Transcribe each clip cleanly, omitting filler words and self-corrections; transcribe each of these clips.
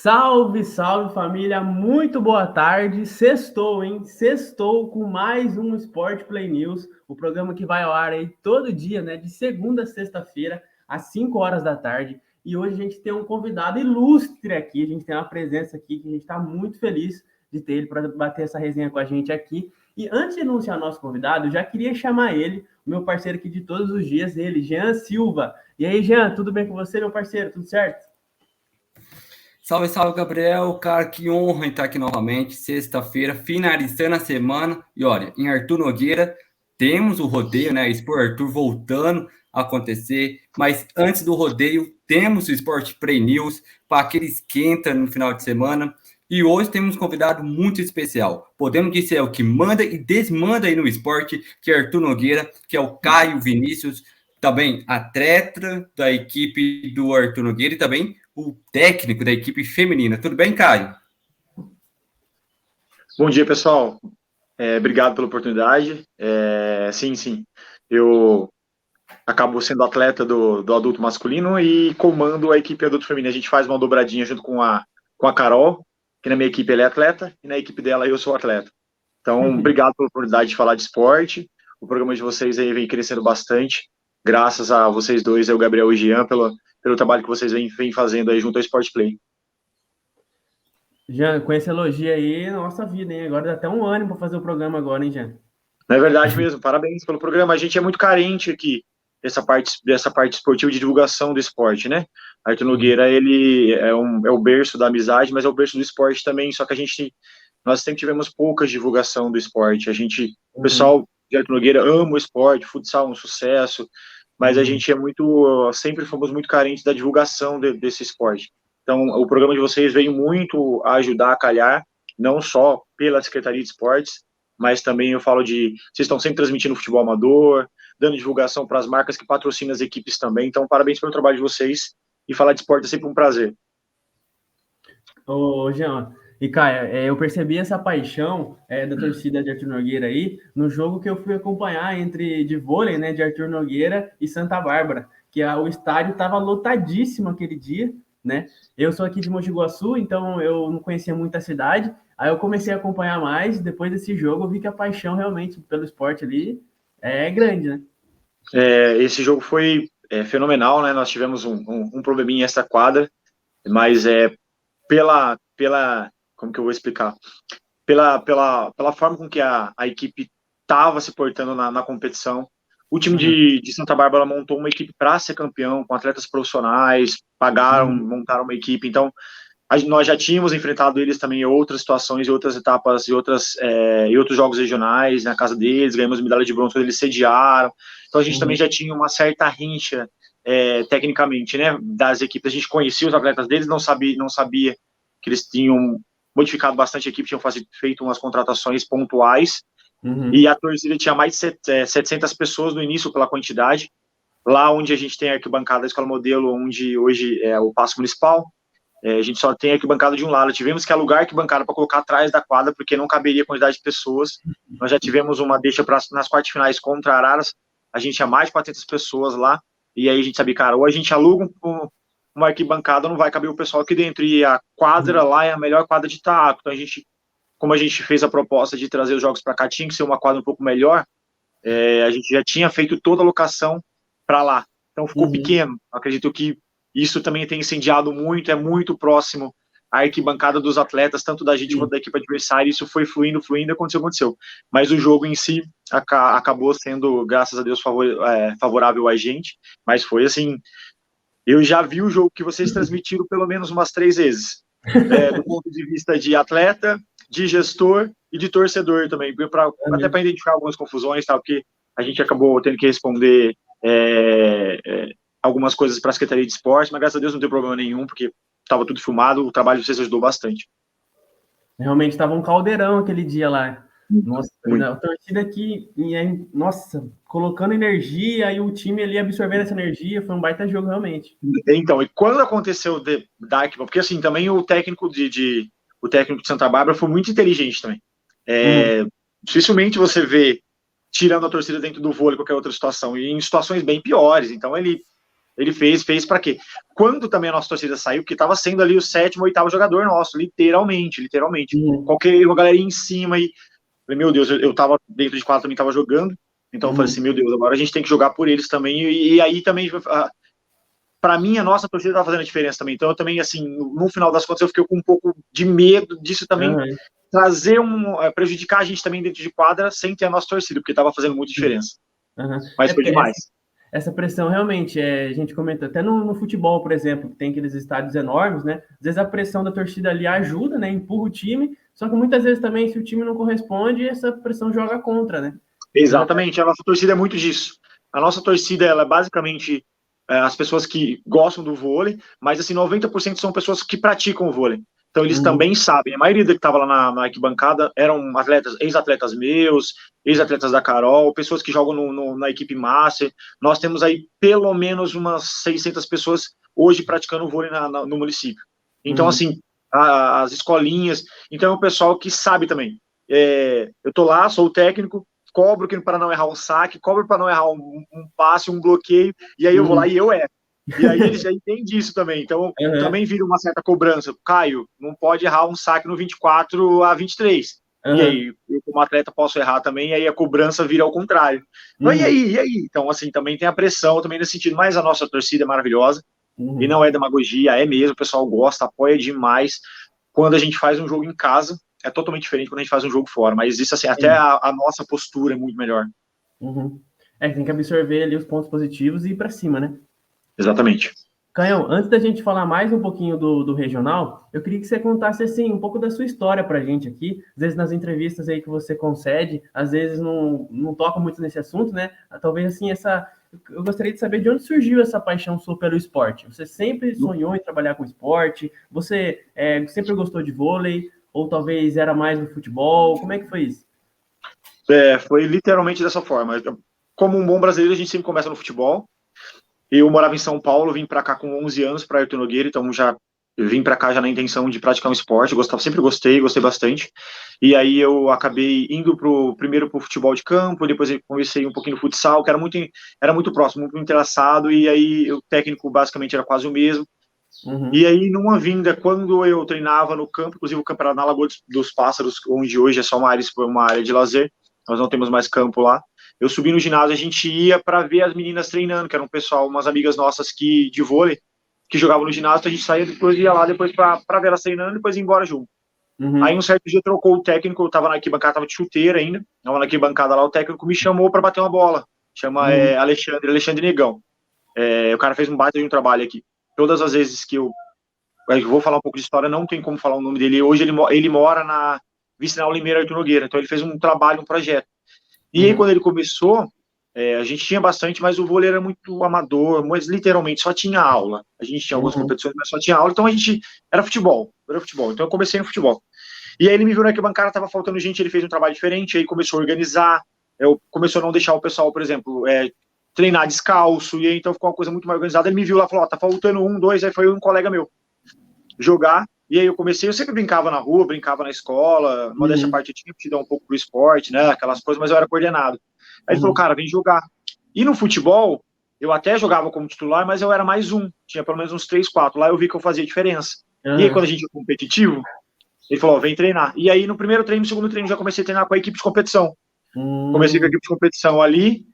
Salve, salve família, muito boa tarde. Sextou, hein? Sextou com mais um Sport Play News, o programa que vai ao ar aí todo dia, né? De segunda a sexta-feira, às 5 horas da tarde. E hoje a gente tem um convidado ilustre aqui, a gente tem uma presença aqui que a gente está muito feliz de ter ele para bater essa resenha com a gente aqui. E antes de anunciar nosso convidado, eu já queria chamar ele, o meu parceiro aqui de todos os dias, ele, Jean Silva. E aí, Jean, tudo bem com você, meu parceiro? Tudo certo? Salve, salve, Gabriel. Cara, que honra estar aqui novamente, sexta-feira, finalizando a semana. E olha, em Arthur Nogueira, temos o rodeio, né? Expo Arthur voltando a acontecer. Mas antes do rodeio, temos o Sport Play News para aquele esquenta no final de semana. E hoje temos um convidado muito especial. Podemos dizer é o que manda e desmanda aí no esporte, que é Arthur Nogueira, que é o Caio Vinícius, também atleta da equipe do Arthur Nogueira e também o técnico da equipe feminina. Tudo bem, Caio? Bom dia, pessoal. Obrigado pela oportunidade. Sim. Eu acabo sendo atleta do adulto masculino e comando a equipe adulto feminino. A gente faz uma dobradinha junto com a Carol, que na minha equipe ela é atleta, e na equipe dela eu sou atleta. Então, obrigado pela oportunidade de falar de esporte. O programa de vocês aí vem crescendo bastante, graças a vocês dois, o Gabriel e o Jean, pelo trabalho que vocês vêm fazendo aí junto ao Sport Play. Jean, com esse elogio aí, nossa vida, hein? Agora dá até um ânimo para fazer o programa agora, hein, Jean? Não é verdade mesmo, parabéns pelo programa. A gente é muito carente aqui dessa parte esportiva de divulgação do esporte, né? Arthur Nogueira, ele é o berço da amizade, mas é o berço do esporte também, só que nós sempre tivemos pouca divulgação do esporte. O pessoal de Arthur Nogueira ama o esporte, futsal é um sucesso, mas a gente sempre fomos muito carentes da divulgação desse esporte. Então, o programa de vocês veio muito a ajudar a calhar, não só pela Secretaria de Esportes, mas também vocês estão sempre transmitindo futebol amador, dando divulgação para as marcas que patrocinam as equipes também. Então, parabéns pelo trabalho de vocês, e falar de esporte é sempre um prazer. Ô, Jean, e Caio, eu percebi essa paixão da torcida de Arthur Nogueira aí no jogo que eu fui acompanhar de vôlei, né, de Arthur Nogueira e Santa Bárbara, que o estádio estava lotadíssimo aquele dia, né? Eu sou aqui de Mogi Guaçu, então eu não conhecia muito a cidade. Aí eu comecei a acompanhar mais, depois desse jogo eu vi que a paixão realmente pelo esporte ali é grande, né? Esse jogo foi fenomenal, né? Nós tivemos um probleminha essa quadra, mas como que eu vou explicar? Pela forma com que a equipe estava se portando na competição. O time de Santa Bárbara montou uma equipe para ser campeão, com atletas profissionais, montaram uma equipe. Então, nós já tínhamos enfrentado eles também em outras situações, em outras etapas, em outros jogos regionais, na casa deles, ganhamos medalha de bronze quando eles sediaram. Então, a gente também já tinha uma certa rincha tecnicamente, né, das equipes. A gente conhecia os atletas deles, não sabia que eles tinham modificado bastante a equipe, tinham feito umas contratações pontuais, e a torcida tinha mais de 700 pessoas no início pela quantidade. Lá onde a gente tem a arquibancada da Escola Modelo, onde hoje é o Paço Municipal, a gente só tem a arquibancada de um lado. Tivemos que alugar a arquibancada para colocar atrás da quadra, porque não caberia a quantidade de pessoas. Nós já tivemos uma deixa nas quartas finais contra Araras, a gente tinha mais de 400 pessoas lá, e aí a gente sabia, cara, ou a gente aluga uma arquibancada, não vai caber o pessoal aqui dentro, e a quadra lá é a melhor quadra de taco. Então como a gente fez a proposta de trazer os jogos para cá, tinha que ser uma quadra um pouco melhor, a gente já tinha feito toda a locação para lá. Então ficou pequeno. Acredito que isso também tem incendiado muito, é muito próximo à arquibancada dos atletas, tanto da gente quanto da equipe adversária. Isso foi fluindo, aconteceu. Mas o jogo em si acabou sendo, graças a Deus, favorável a gente. Mas foi assim, eu já vi o jogo que vocês transmitiram pelo menos umas 3 vezes, do ponto de vista de atleta, de gestor e de torcedor também, até para identificar algumas confusões, tá? Porque a gente acabou tendo que responder algumas coisas para a Secretaria de Esporte, mas graças a Deus não tem problema nenhum, porque estava tudo filmado, o trabalho de vocês ajudou bastante. Realmente estava um caldeirão aquele dia lá. Nossa, a torcida aqui, nossa, colocando energia e o time ali absorvendo essa energia, foi um baita jogo realmente. Então, e quando aconteceu o Dark, porque assim, também o técnico de Santa Bárbara foi muito inteligente também. Dificilmente você vê tirando a torcida dentro do vôlei, qualquer outra situação, e em situações bem piores. Então ele Ele fez para quê? Quando também a nossa torcida saiu, porque estava sendo ali o 7º, 8º jogador nosso, literalmente. Qualquer erro, a galera ia em cima e falei, meu Deus, eu tava dentro de quadra, também tava jogando, então eu falei assim, meu Deus, agora a gente tem que jogar por eles também, e aí também, para mim, a nossa torcida tava fazendo a diferença também, então eu também, assim, no final das contas, eu fiquei com um pouco de medo disso também, trazer prejudicar a gente também dentro de quadra, sem ter a nossa torcida, porque tava fazendo muita diferença. Mas foi demais. Essa pressão realmente, a gente comenta até no futebol, por exemplo, que tem aqueles estádios enormes, né? Às vezes a pressão da torcida ali ajuda, né? Empurra o time, só que muitas vezes também, se o time não corresponde, essa pressão joga contra, né? Exatamente, a nossa torcida é muito disso. A nossa torcida, ela é basicamente as pessoas que gostam do vôlei, mas assim, 90% são pessoas que praticam o vôlei. Então eles também sabem, a maioria que estava lá na arquibancada eram ex-atletas meus, ex-atletas da Carol, pessoas que jogam na equipe Master. Nós temos aí pelo menos umas 600 pessoas hoje praticando vôlei no município. Então, assim, as escolinhas, então é o pessoal que sabe também. Eu tô lá, sou o técnico, cobro para não errar um saque, cobro para não errar um passe, um bloqueio, e aí eu vou lá e eu erro. E aí eles já entendem isso também. Então, também vira uma certa cobrança. Caio, não pode errar um saque no 24-23. E aí, eu como atleta posso errar também, e aí a cobrança vira ao contrário. Então, e aí? Então, assim, também tem a pressão, também nesse sentido. Mas a nossa torcida é maravilhosa, e não é demagogia, é mesmo, o pessoal gosta, apoia demais. Quando a gente faz um jogo em casa, é totalmente diferente quando a gente faz um jogo fora. Mas isso, assim, até a nossa postura é muito melhor. Tem que absorver ali os pontos positivos e ir para cima, né? Exatamente. Canhão, antes da gente falar mais um pouquinho do regional, eu queria que você contasse assim, um pouco da sua história pra gente aqui. Às vezes nas entrevistas aí que você concede, às vezes não toca muito nesse assunto, né? Talvez assim, eu gostaria de saber de onde surgiu essa paixão sua pelo esporte. Você sempre sonhou em trabalhar com esporte? Você sempre gostou de vôlei? Ou talvez era mais no futebol? Como é que foi isso? Foi literalmente dessa forma. Como um bom brasileiro, a gente sempre começa no futebol. Eu morava em São Paulo, vim para cá com 11 anos para Artur Nogueira, então eu vim para cá já na intenção de praticar um esporte, sempre gostei bastante. E aí eu acabei indo primeiro pro futebol de campo, depois eu comecei um pouquinho no futsal, que era muito próximo, muito interessado, e aí o técnico basicamente era quase o mesmo. E aí, numa vinda, quando eu treinava no campo, inclusive o campo era na Lagoa dos Pássaros, onde hoje é só uma área de lazer, nós não temos mais campo lá. Eu subi no ginásio, a gente ia para ver as meninas treinando, que era um pessoal, umas amigas nossas de vôlei, que jogavam no ginásio, então a gente saía, depois ia lá depois para ver elas treinando, e depois ia embora junto. Aí um certo dia trocou o técnico, eu tava na arquibancada, tava de chuteira ainda, tava na arquibancada lá, o técnico me chamou para bater uma bola, chama Alexandre Negão. O cara fez um baita de um trabalho aqui. Todas as vezes que eu vou falar um pouco de história, não tem como falar o nome dele, hoje ele mora na Vicinal Limeira Artur Nogueira, então ele fez um trabalho, um projeto. E aí, quando ele começou, a gente tinha bastante, mas o vôlei era muito amador, mas literalmente só tinha aula. A gente tinha algumas competições, mas só tinha aula, então a gente era futebol. Então eu comecei no futebol. E aí ele me viu na arquibancada, tava faltando gente, ele fez um trabalho diferente, aí começou a organizar, começou a não deixar o pessoal, por exemplo, treinar descalço, e aí então ficou uma coisa muito mais organizada. Ele me viu lá e falou, tá faltando 1, 2, aí foi um colega meu jogar. E aí eu sempre brincava na rua, brincava na escola, modéstia à parte eu tinha que dar um pouco pro esporte, né, aquelas coisas, mas eu era coordenado. Aí ele falou, cara, vem jogar. E no futebol, eu até jogava como titular, mas eu era mais tinha pelo menos uns 3, 4, lá eu vi que eu fazia diferença. E aí quando a gente é competitivo, ele falou, vem treinar. E aí no primeiro treino, no segundo treino, já comecei a treinar com a equipe de competição. Comecei com a equipe de competição ali,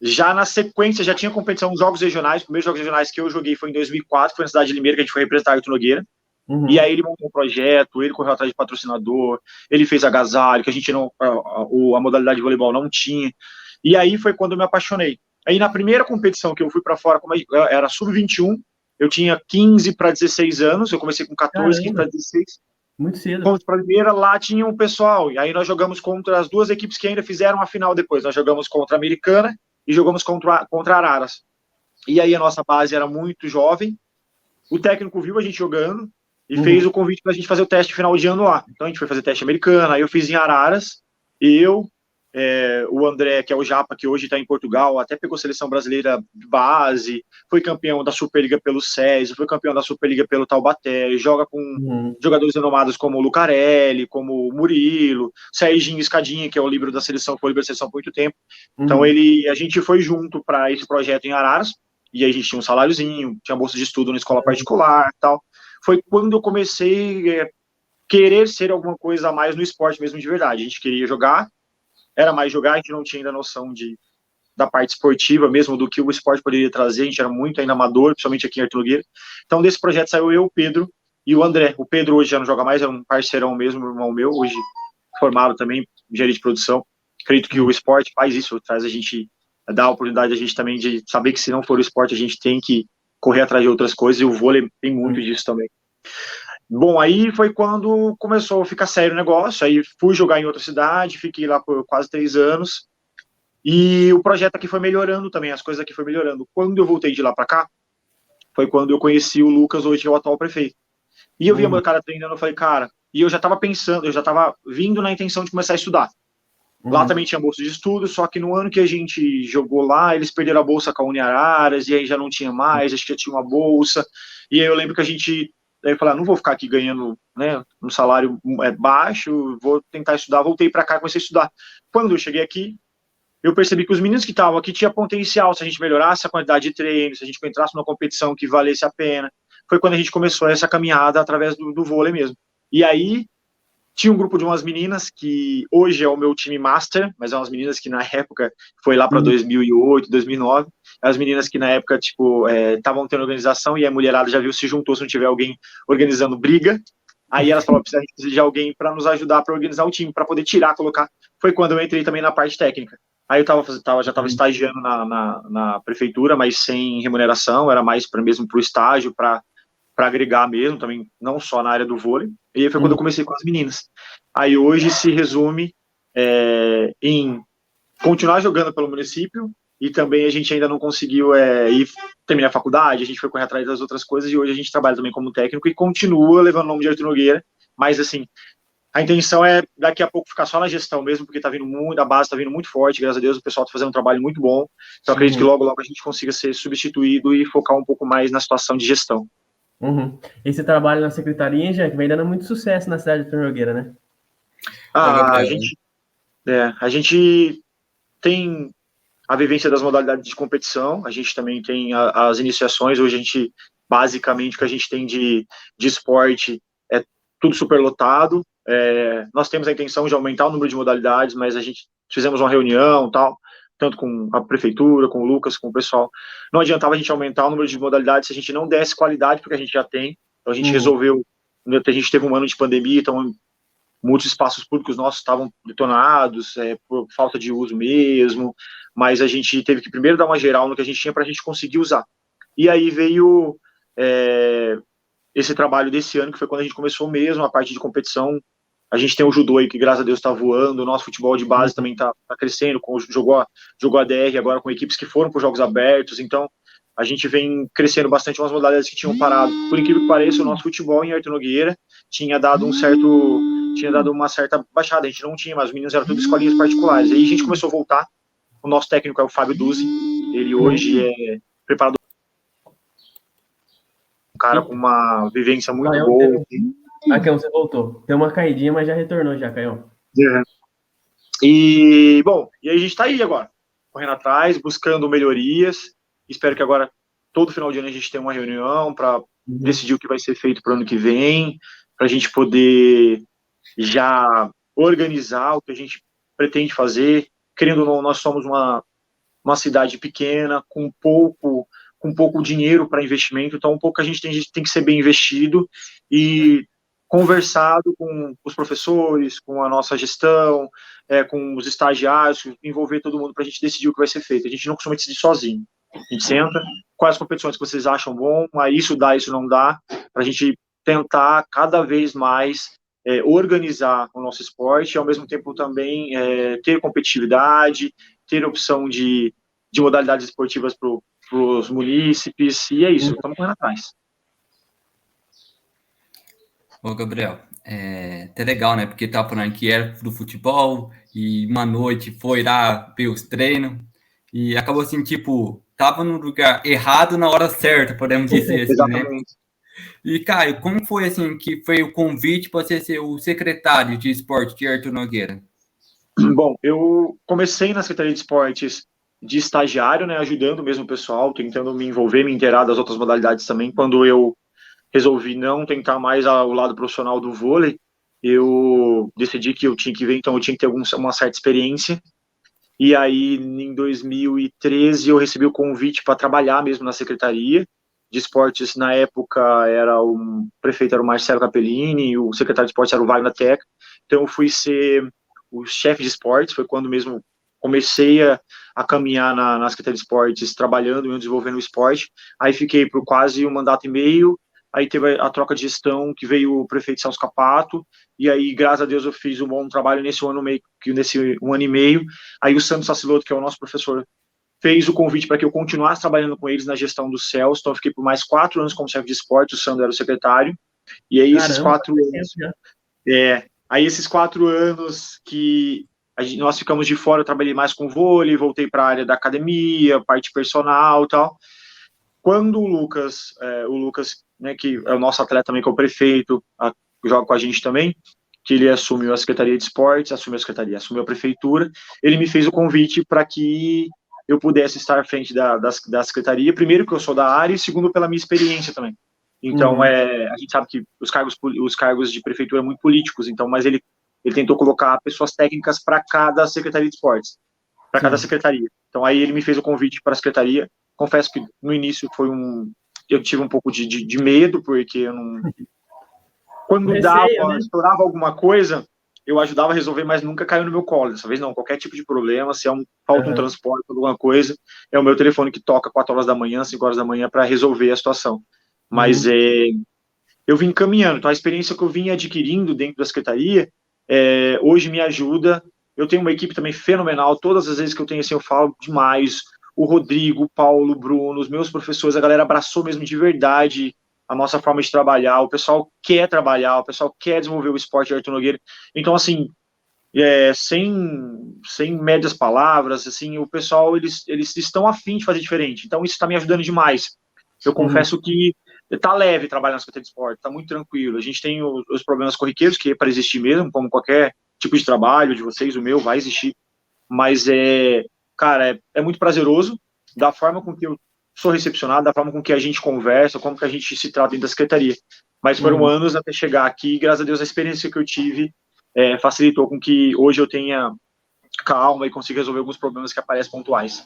já na sequência, já tinha competição nos jogos regionais, os primeiros jogos regionais que eu joguei foi em 2004, foi na cidade de Limeira, que a gente foi representar a Artur Nogueira. E aí ele montou um projeto, ele correu atrás de patrocinador, ele fez agasalho, que a gente a modalidade de voleibol não tinha. E aí foi quando eu me apaixonei. Aí na primeira competição que eu fui para fora, era sub-21, eu tinha 15 para 16 anos, eu comecei com 14, 15 para 16. Muito cedo. Fomos para a primeira, lá tinha um pessoal, e aí nós jogamos contra as duas equipes que ainda fizeram a final depois. Nós jogamos contra a Americana e jogamos contra Araras. E aí a nossa base era muito jovem, o técnico viu a gente jogando, e fez o convite para a gente fazer o teste final de ano lá. Então a gente foi fazer teste americano, aí eu fiz em Araras, o André, que é o Japa, que hoje está em Portugal, até pegou seleção brasileira de base, foi campeão da Superliga pelo SES, foi campeão da Superliga pelo Taubaté, joga com jogadores renomados como o Lucarelli, como o Murilo, Serginho Escadinha, que é o líbero da seleção, foi o líbero da seleção por muito tempo. Então a gente foi junto para esse projeto em Araras, e aí a gente tinha um saláriozinho, tinha bolsa de estudo na escola particular e tal. Foi quando eu comecei a querer ser alguma coisa a mais no esporte mesmo de verdade. A gente queria jogar, era mais jogar, a gente não tinha ainda noção da parte esportiva mesmo, do que o esporte poderia trazer, a gente era muito ainda amador, principalmente aqui em Artur Nogueira. Então desse projeto saiu eu, o Pedro e o André. O Pedro hoje já não joga mais, é um parceirão mesmo, irmão meu, hoje formado também, engenharia de produção. Acredito que o esporte faz isso, traz a gente, dá a oportunidade a gente também de saber que se não for o esporte, a gente tem que correr atrás de outras coisas, e o vôlei tem muito disso também. Bom, aí foi quando começou a ficar sério o negócio, aí fui jogar em outra cidade, fiquei lá por quase 3 anos, e o projeto aqui foi melhorando também, as coisas aqui foi melhorando. Quando eu voltei de lá para cá, foi quando eu conheci o Lucas, hoje que é o atual prefeito. E eu vi a meu cara treinando, eu falei, cara, e eu já tava pensando, eu já tava vindo na intenção de começar a estudar. Lá também tinha bolsa de estudo, só que no ano que a gente jogou lá, eles perderam a bolsa com a Uniararas, e aí já não tinha mais, acho que já tinha uma bolsa, e aí eu lembro que a gente, aí eu falei, não vou ficar aqui ganhando, né, um salário baixo, vou tentar estudar, voltei para cá, comecei a estudar. Quando eu cheguei aqui, eu percebi que os meninos que estavam aqui tinham potencial, se a gente melhorasse a quantidade de treinos, se a gente entrasse numa competição que valesse a pena. Foi quando a gente começou essa caminhada através do vôlei mesmo. E aí, tinha um grupo de umas meninas que hoje é o meu time master, mas é umas meninas que na época foi lá para 2008, 2009. As meninas que na época, tipo, estavam tendo organização e a mulherada já viu, se juntou se não tiver alguém organizando briga. Aí elas falaram, precisa de alguém para nos ajudar para organizar o time, para poder tirar, colocar. Foi quando eu entrei também na parte técnica. Aí eu já estava estagiando na prefeitura, mas sem remuneração, era mais mesmo para o estágio, para agregar mesmo, também não só na área do vôlei. E aí foi quando eu comecei com as meninas. Aí hoje se resume em continuar jogando pelo município, e também a gente ainda não conseguiu ir terminar a faculdade, a gente foi correr atrás das outras coisas, e hoje a gente trabalha também como técnico e continua levando o nome de Artur Nogueira, mas assim, a intenção é daqui a pouco ficar só na gestão mesmo, porque tá vindo muito, a base tá vindo muito forte, graças a Deus, o pessoal tá fazendo um trabalho muito bom, então acredito que logo a gente consiga ser substituído e focar um pouco mais na situação de gestão. Esse trabalho na secretaria, já que vem dando muito sucesso na cidade de Artur Nogueira, né? A gente tem a vivência das modalidades de competição, a gente também tem as iniciações, hoje a gente, basicamente, o que a gente tem de esporte é tudo superlotado, nós temos a intenção de aumentar o número de modalidades, mas a gente fizemos uma reunião, tal, tanto com a prefeitura, com o Lucas, com o pessoal, não adiantava a gente aumentar o número de modalidades se a gente não desse qualidade, porque a gente já tem, então a gente resolveu, a gente teve um ano de pandemia, então muitos espaços públicos nossos estavam detonados, por falta de uso mesmo, mas a gente teve que primeiro dar uma geral no que a gente tinha para a gente conseguir usar. E aí veio esse trabalho desse ano, que foi quando a gente começou mesmo a parte de competição. A gente tem o judô aí, que graças a Deus está voando, o nosso futebol de base também está crescendo, jogou a DR agora com equipes que foram para os Jogos Abertos, então a gente vem crescendo bastante umas modalidades que tinham parado. Por incrível que pareça, o nosso futebol em Artur Nogueira tinha dado uma certa baixada, a gente não tinha, mas os meninos eram tudo escolinhas particulares. Aí a gente começou a voltar, o nosso técnico é o Fábio Duzzi, ele hoje é preparador, um cara com uma vivência muito boa. Caião, você voltou. Deu uma caidinha, mas já retornou já, Caião. E, bom, e aí a gente tá aí agora, correndo atrás, buscando melhorias. Espero que agora, todo final de ano, a gente tenha uma reunião para decidir o que vai ser feito para o ano que vem, para a gente poder já organizar o que a gente pretende fazer. Querendo ou não, nós somos uma cidade pequena, com pouco dinheiro para investimento, então um pouco a gente tem que ser bem investido e conversado com os professores, com a nossa gestão, com os estagiários, envolver todo mundo para a gente decidir o que vai ser feito. A gente não costuma decidir sozinho. A gente senta, quais competições que vocês acham bom, isso dá, isso não dá, para a gente tentar cada vez mais organizar o nosso esporte e, ao mesmo tempo, também ter competitividade, ter opção de modalidades esportivas para os munícipes, e é isso, estamos correndo atrás. Ô, Gabriel, até legal, né? Porque tá falando que era do futebol e uma noite foi lá ver os treinos e acabou assim, tipo, tava no lugar errado na hora certa, podemos dizer assim, Exatamente. né? E, Caio, como foi assim que foi o convite para você ser o secretário de esporte de Artur Nogueira? Bom, eu comecei na Secretaria de Esportes de estagiário, né, ajudando mesmo o pessoal, tentando me envolver, me inteirar das outras modalidades também. Quando eu resolvi não tentar mais o lado profissional do vôlei, eu decidi que eu tinha que ver, então eu tinha que ter uma certa experiência. E aí, em 2013, eu recebi o convite para trabalhar mesmo na Secretaria de Esportes. Na época, o prefeito era o Marcelo Capellini, e o secretário de Esportes era o Wagner Teca. Então, eu fui ser o chefe de esportes, foi quando mesmo comecei a caminhar na Secretaria de Esportes, trabalhando e desenvolvendo o esporte. Aí fiquei por quase um mandato e meio. Aí teve a troca de gestão, que veio o prefeito Celso Capato, e aí, graças a Deus, eu fiz um bom trabalho nesse um ano e meio. Aí o Sandro Saciloto, que é o nosso professor, fez o convite para que eu continuasse trabalhando com eles na gestão do CELS, então eu fiquei por mais 4 anos como chefe de esporte, o Sandro era o secretário, e aí esses 4 anos... aí esses 4 anos que nós ficamos de fora, eu trabalhei mais com vôlei, voltei para a área da academia, parte personal e tal. Quando o Lucas, né, que é o nosso atleta também, que é o prefeito, joga com a gente também, que ele assumiu a Secretaria de Esportes, assumiu a prefeitura, ele me fez o convite para que eu pudesse estar à frente da Secretaria, primeiro que eu sou da área, e segundo pela minha experiência também. Então, a gente sabe que os cargos de prefeitura são muito políticos, então, mas ele tentou colocar pessoas técnicas para cada Secretaria de Esportes, para cada secretaria. Então, aí ele me fez o convite para a Secretaria. Confesso que no início eu tive um pouco de medo, porque eu não... Quando estourava alguma coisa, eu ajudava a resolver, mas nunca caiu no meu colo. Dessa vez não, qualquer tipo de problema, se falta um transporte, alguma coisa, é o meu telefone que toca 4 horas da manhã, 5 horas da manhã, para resolver a situação. Mas eu vim caminhando. Então, a experiência que eu vim adquirindo dentro da Secretaria, hoje me ajuda. Eu tenho uma equipe também fenomenal. Todas as vezes que eu tenho assim, eu falo demais. O Rodrigo, o Paulo, o Bruno, os meus professores, a galera abraçou mesmo de verdade a nossa forma de trabalhar. O pessoal quer trabalhar, o pessoal quer desenvolver o esporte de Arthur Nogueira. Então, assim, sem médias palavras, assim, o pessoal, eles estão afim de fazer diferente. Então, isso está me ajudando demais. Eu confesso que tá leve trabalhar na Secretaria de Esporte, tá muito tranquilo. A gente tem os problemas corriqueiros, que é para existir mesmo, como qualquer tipo de trabalho de vocês, o meu vai existir. Mas, cara, é muito prazeroso, da forma com que eu sou recepcionado, da forma com que a gente conversa, como que a gente se trata dentro da Secretaria. Mas foram anos até chegar aqui, e graças a Deus a experiência que eu tive facilitou com que hoje eu tenha calma e consiga resolver alguns problemas que aparecem pontuais.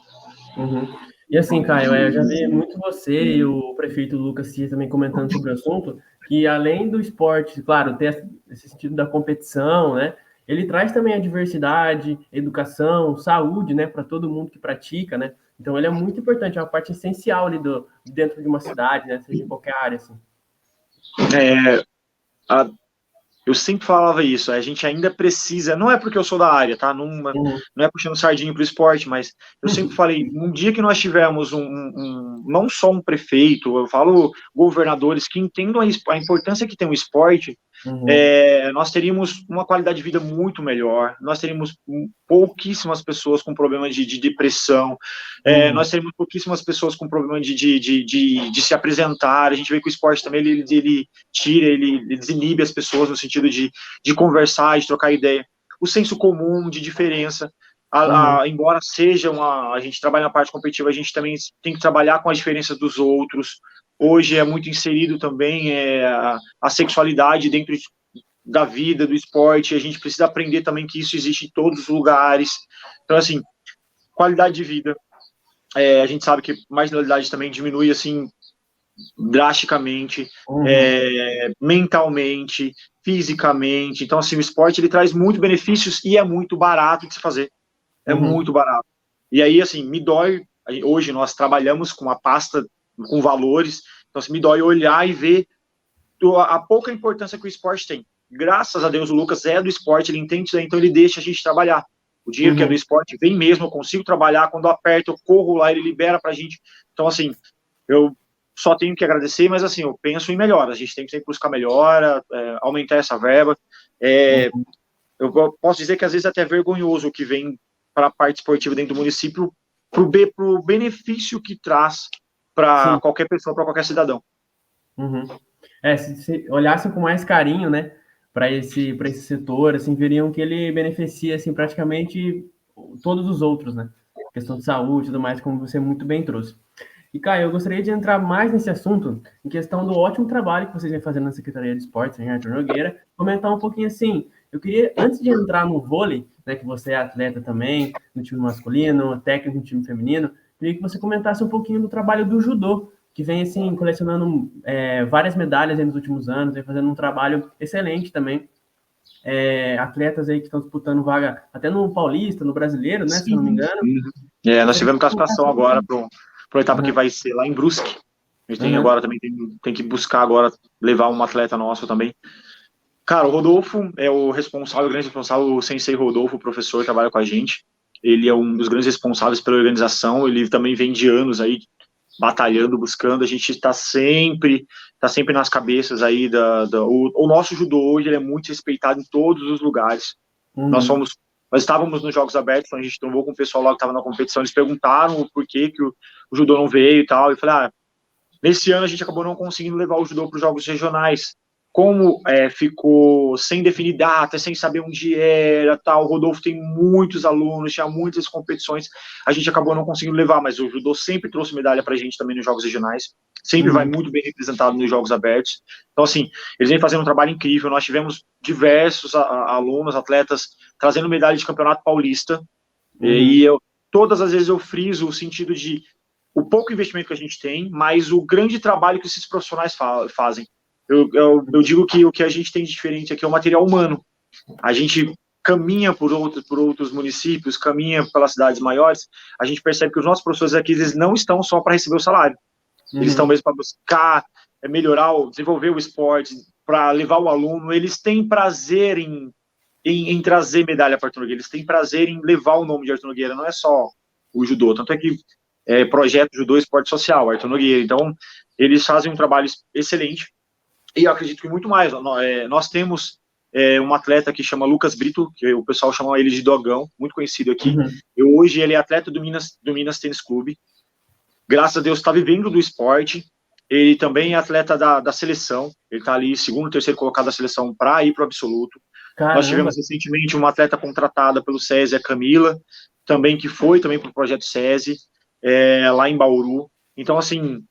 E assim, Caio, eu já vi muito você e o prefeito Lucas Cia também comentando sobre o assunto, que além do esporte, claro, ter esse sentido da competição, né? Ele traz também a diversidade, educação, saúde, né, para todo mundo que pratica, né? Então ele é muito importante, é uma parte essencial ali dentro de uma cidade, né? Seja em qualquer área, assim. Eu sempre falava isso, a gente ainda precisa, não é porque eu sou da área, tá? Não é puxando sardinha pro esporte, mas eu sempre falei, um dia que nós tivermos não só um prefeito, eu falo governadores que entendam a importância que tem o esporte, nós teríamos uma qualidade de vida muito melhor, nós teríamos pouquíssimas pessoas com problema de depressão, nós teríamos pouquíssimas pessoas com problema de se apresentar. A gente vê que o esporte também ele desinibe as pessoas no sentido de conversar, de trocar ideia. O senso comum de diferença, embora seja a gente trabalha na parte competitiva, a gente também tem que trabalhar com as diferenças dos outros. Hoje é muito inserido também a sexualidade dentro da vida, do esporte. A gente precisa aprender também que isso existe em todos os lugares. Então, assim, qualidade de vida. A gente sabe que marginalidade também diminui, assim, drasticamente, mentalmente, fisicamente. Então, assim, o esporte, ele traz muitos benefícios e é muito barato de se fazer. É muito barato. E aí, assim, me dói. Hoje nós trabalhamos com uma pasta com valores, então assim, me dói olhar e ver a pouca importância que o esporte tem. Graças a Deus o Lucas é do esporte, ele entende isso aí, então ele deixa a gente trabalhar. O dinheiro que é do esporte vem mesmo, eu consigo trabalhar, quando eu aperto, eu corro lá, ele libera pra gente. Então assim, eu só tenho que agradecer, mas assim, eu penso em melhora, a gente tem que sempre buscar melhora, aumentar essa verba. Eu posso dizer que às vezes é até vergonhoso o que vem para a parte esportiva dentro do município, pro benefício que traz para qualquer pessoa, para qualquer cidadão. Se olhassem com mais carinho, né, para esse setor, assim, veriam que ele beneficia, assim, praticamente todos os outros, né? questão de saúde e tudo mais, como você muito bem trouxe. E, Caio, eu gostaria de entrar mais nesse assunto, em questão do ótimo trabalho que vocês vêm fazendo na Secretaria de Esportes, em Arthur Nogueira, comentar um pouquinho assim, eu queria, antes de entrar no vôlei, né, que você é atleta também, no time masculino, técnico no time feminino, queria que você comentasse um pouquinho do trabalho do judô, que vem, assim, colecionando várias medalhas nos últimos anos, vem fazendo um trabalho excelente também, atletas aí que estão disputando vaga até no Paulista, no Brasileiro, né, se eu não me engano. Nós tivemos classificação agora para a etapa que vai ser lá em Brusque. A gente tem agora também, tem que buscar agora levar um atleta nosso também. Cara, o Rodolfo é o responsável, o grande responsável, o Sensei Rodolfo, o professor, trabalha com a gente. Ele é um dos grandes responsáveis pela organização, ele também vem de anos aí batalhando, buscando, a gente está sempre nas cabeças aí o nosso judô hoje, ele é muito respeitado em todos os lugares. Nós estávamos nos Jogos Abertos, a gente trombou com o pessoal lá que estava na competição, eles perguntaram o porquê que o judô não veio e tal, e eu falei, nesse ano a gente acabou não conseguindo levar o judô para os Jogos Regionais, como ficou sem definir data, sem saber onde era, tal, o Rodolfo tem muitos alunos, tinha muitas competições, a gente acabou não conseguindo levar, mas o judô sempre trouxe medalha pra gente também nos Jogos Regionais, sempre vai muito bem representado nos Jogos Abertos, então assim, eles vêm fazendo um trabalho incrível, nós tivemos diversos alunos, atletas, trazendo medalha de campeonato paulista, e todas as vezes eu friso o sentido de o pouco investimento que a gente tem, mas o grande trabalho que esses profissionais fazem. Eu digo que o que a gente tem de diferente aqui é o material humano. A gente caminha por outros municípios, caminha pelas cidades maiores, a gente percebe que os nossos professores aqui, eles não estão só para receber o salário. Eles estão mesmo para buscar melhorar, desenvolver o esporte, para levar o aluno. Eles têm prazer em trazer medalha para Arthur Nogueira, eles têm prazer em levar o nome de Arthur Nogueira, não é só o judô. Tanto é que projeto Judô Esporte Social, Arthur Nogueira. Então, eles fazem um trabalho excelente. E eu acredito que muito mais. Nós temos um atleta que chama Lucas Brito, que o pessoal chama ele de Dogão, muito conhecido aqui. Hoje ele é atleta do Minas Tênis Clube. Graças a Deus está vivendo do esporte. Ele também é atleta da seleção. Ele está ali, segundo, terceiro colocado da seleção para ir para o absoluto. Caramba. Nós tivemos recentemente uma atleta contratada pelo SESI, a Camila, também que foi também para o projeto SESI, lá em Bauru. Então, assim,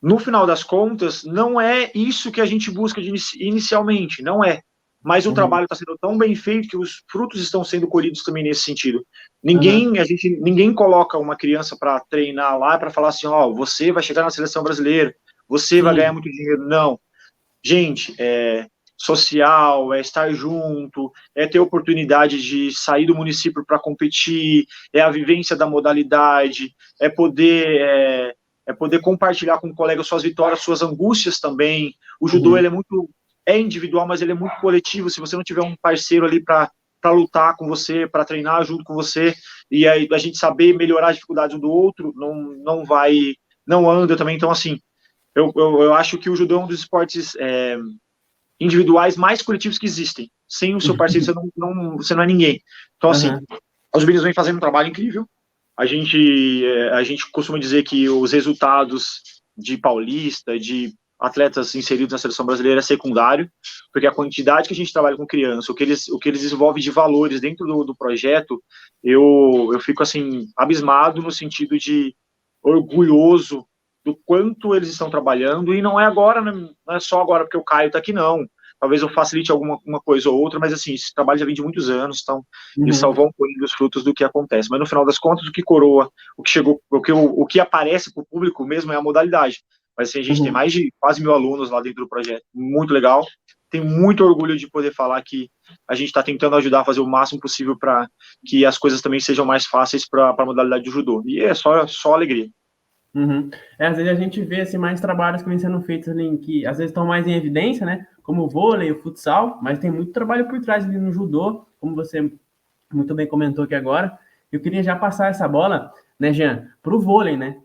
no final das contas, não é isso que a gente busca inicialmente, não é. Mas o trabalho está sendo tão bem feito que os frutos estão sendo colhidos também nesse sentido. Ninguém coloca uma criança para treinar lá para falar assim, você vai chegar na seleção brasileira, você vai ganhar muito dinheiro. Não. Gente, social, estar junto, ter oportunidade de sair do município para competir, a vivência da modalidade, poder compartilhar com o colega suas vitórias, suas angústias também. O judô ele é individual, mas ele é muito coletivo. Se você não tiver um parceiro ali para lutar com você, para treinar junto com você, e aí a gente saber melhorar as dificuldades um do outro, não anda também. Então, assim, eu acho que o judô é um dos esportes individuais mais coletivos que existem. Sem o seu parceiro, você não é ninguém. Então, assim, os meninos vêm fazendo um trabalho incrível. A gente costuma dizer que os resultados de Paulista, de atletas inseridos na seleção brasileira é secundário, porque a quantidade que a gente trabalha com criança, o que eles desenvolvem de valores dentro do projeto, eu fico, assim, abismado no sentido de orgulhoso do quanto eles estão trabalhando, e não é agora, não é só agora porque o Caio está aqui, não. Talvez eu facilite alguma coisa ou outra, mas assim, esse trabalho já vem de muitos anos, então eles só vão colhendo os frutos do que acontece. Mas no final das contas, o que coroa, o que aparece para o público mesmo é a modalidade. Mas assim, a gente tem mais de quase 1.000 alunos lá dentro do projeto, muito legal. Tenho muito orgulho de poder falar que a gente está tentando ajudar a fazer o máximo possível para que as coisas também sejam mais fáceis para a modalidade do judô. E é só alegria. Às vezes a gente vê assim, mais trabalhos que vêm sendo feitos ali, que às vezes estão mais em evidência, né? Como o vôlei, o futsal, mas tem muito trabalho por trás ali no judô, como você muito bem comentou aqui agora. Eu queria já passar essa bola, né, Jean, para o vôlei, né?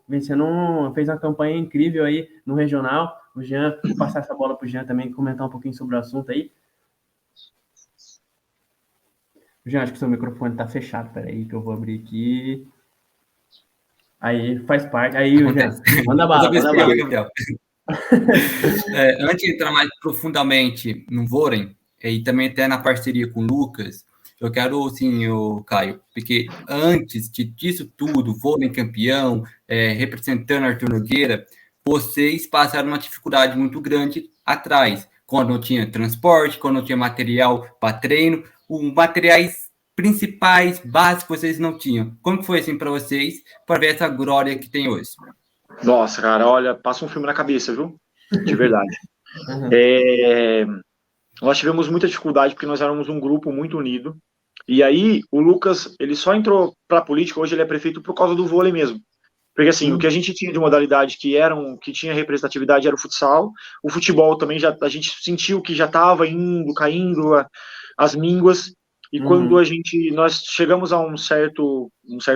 Fez uma campanha incrível aí no regional. O Jean, vou passar essa bola para o Jean também comentar um pouquinho sobre o assunto aí. Jean, acho que o seu microfone está fechado. Peraí que eu vou abrir aqui. Aí, faz parte. Aí, Jean, manda bala. Antes de entrar mais profundamente no vôlei, e também até na parceria com o Lucas, Eu quero, sim, o Caio, porque antes disso tudo, vôlei campeão, representando Arthur Nogueira, vocês passaram uma dificuldade muito grande atrás, quando não tinha transporte, quando não tinha material para treino, os materiais principais, básicos, vocês não tinham. Como foi assim para vocês, para ver essa glória que tem hoje? Nossa, cara, olha, passa um filme na cabeça, viu? De verdade. Nós tivemos muita dificuldade porque nós éramos um grupo muito unido. E aí, o Lucas, ele só entrou para a política, hoje ele é prefeito por causa do vôlei mesmo. Porque assim, o que a gente tinha de modalidade que tinha representatividade era o futsal. O futebol também a gente sentiu que já estava caindo as mínguas. E quando nós chegamos a um certo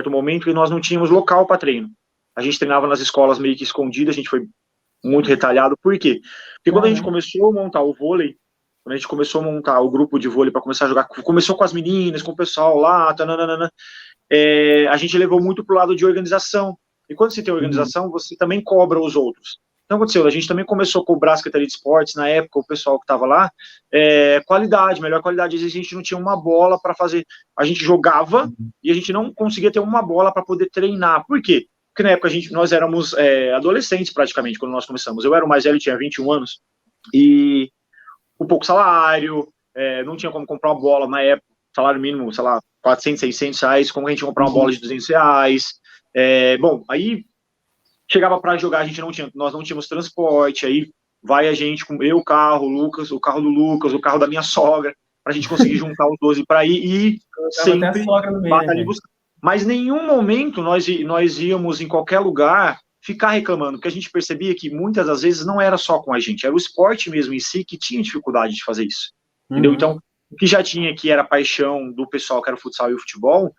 momento que nós não tínhamos local para treino. A gente treinava nas escolas meio que escondidas, a gente foi muito retalhado. Por quê? Porque quando a gente começou a montar o vôlei, quando a gente começou a montar o grupo de vôlei para começar a jogar, começou com as meninas, com o pessoal lá, a gente levou muito pro lado de organização. E quando você tem organização, você também cobra os outros. Então, aconteceu, a gente também começou a cobrar a Secretaria de Esportes, na época, o pessoal que estava lá, melhor qualidade. Às vezes a gente não tinha uma bola para fazer. A gente jogava e a gente não conseguia ter uma bola para poder treinar. Por quê? Porque na época nós éramos adolescentes praticamente, quando nós começamos. Eu era o mais velho, tinha 21 anos, e com pouco salário, não tinha como comprar uma bola na época, salário mínimo, sei lá, 400, 600 reais, como a gente ia comprar uma bola de 200 reais. Bom, aí chegava para jogar, nós não tínhamos transporte, aí vai a gente, o carro do Lucas, o carro da minha sogra, para a gente conseguir juntar os 12 para ir e sempre batalhar e buscar. Mas nenhum momento nós íamos em qualquer lugar ficar reclamando, porque a gente percebia que muitas das vezes não era só com a gente, era o esporte mesmo em si que tinha dificuldade de fazer isso, entendeu? Então, o que já tinha que era a paixão do pessoal, que era o futsal e o futebol,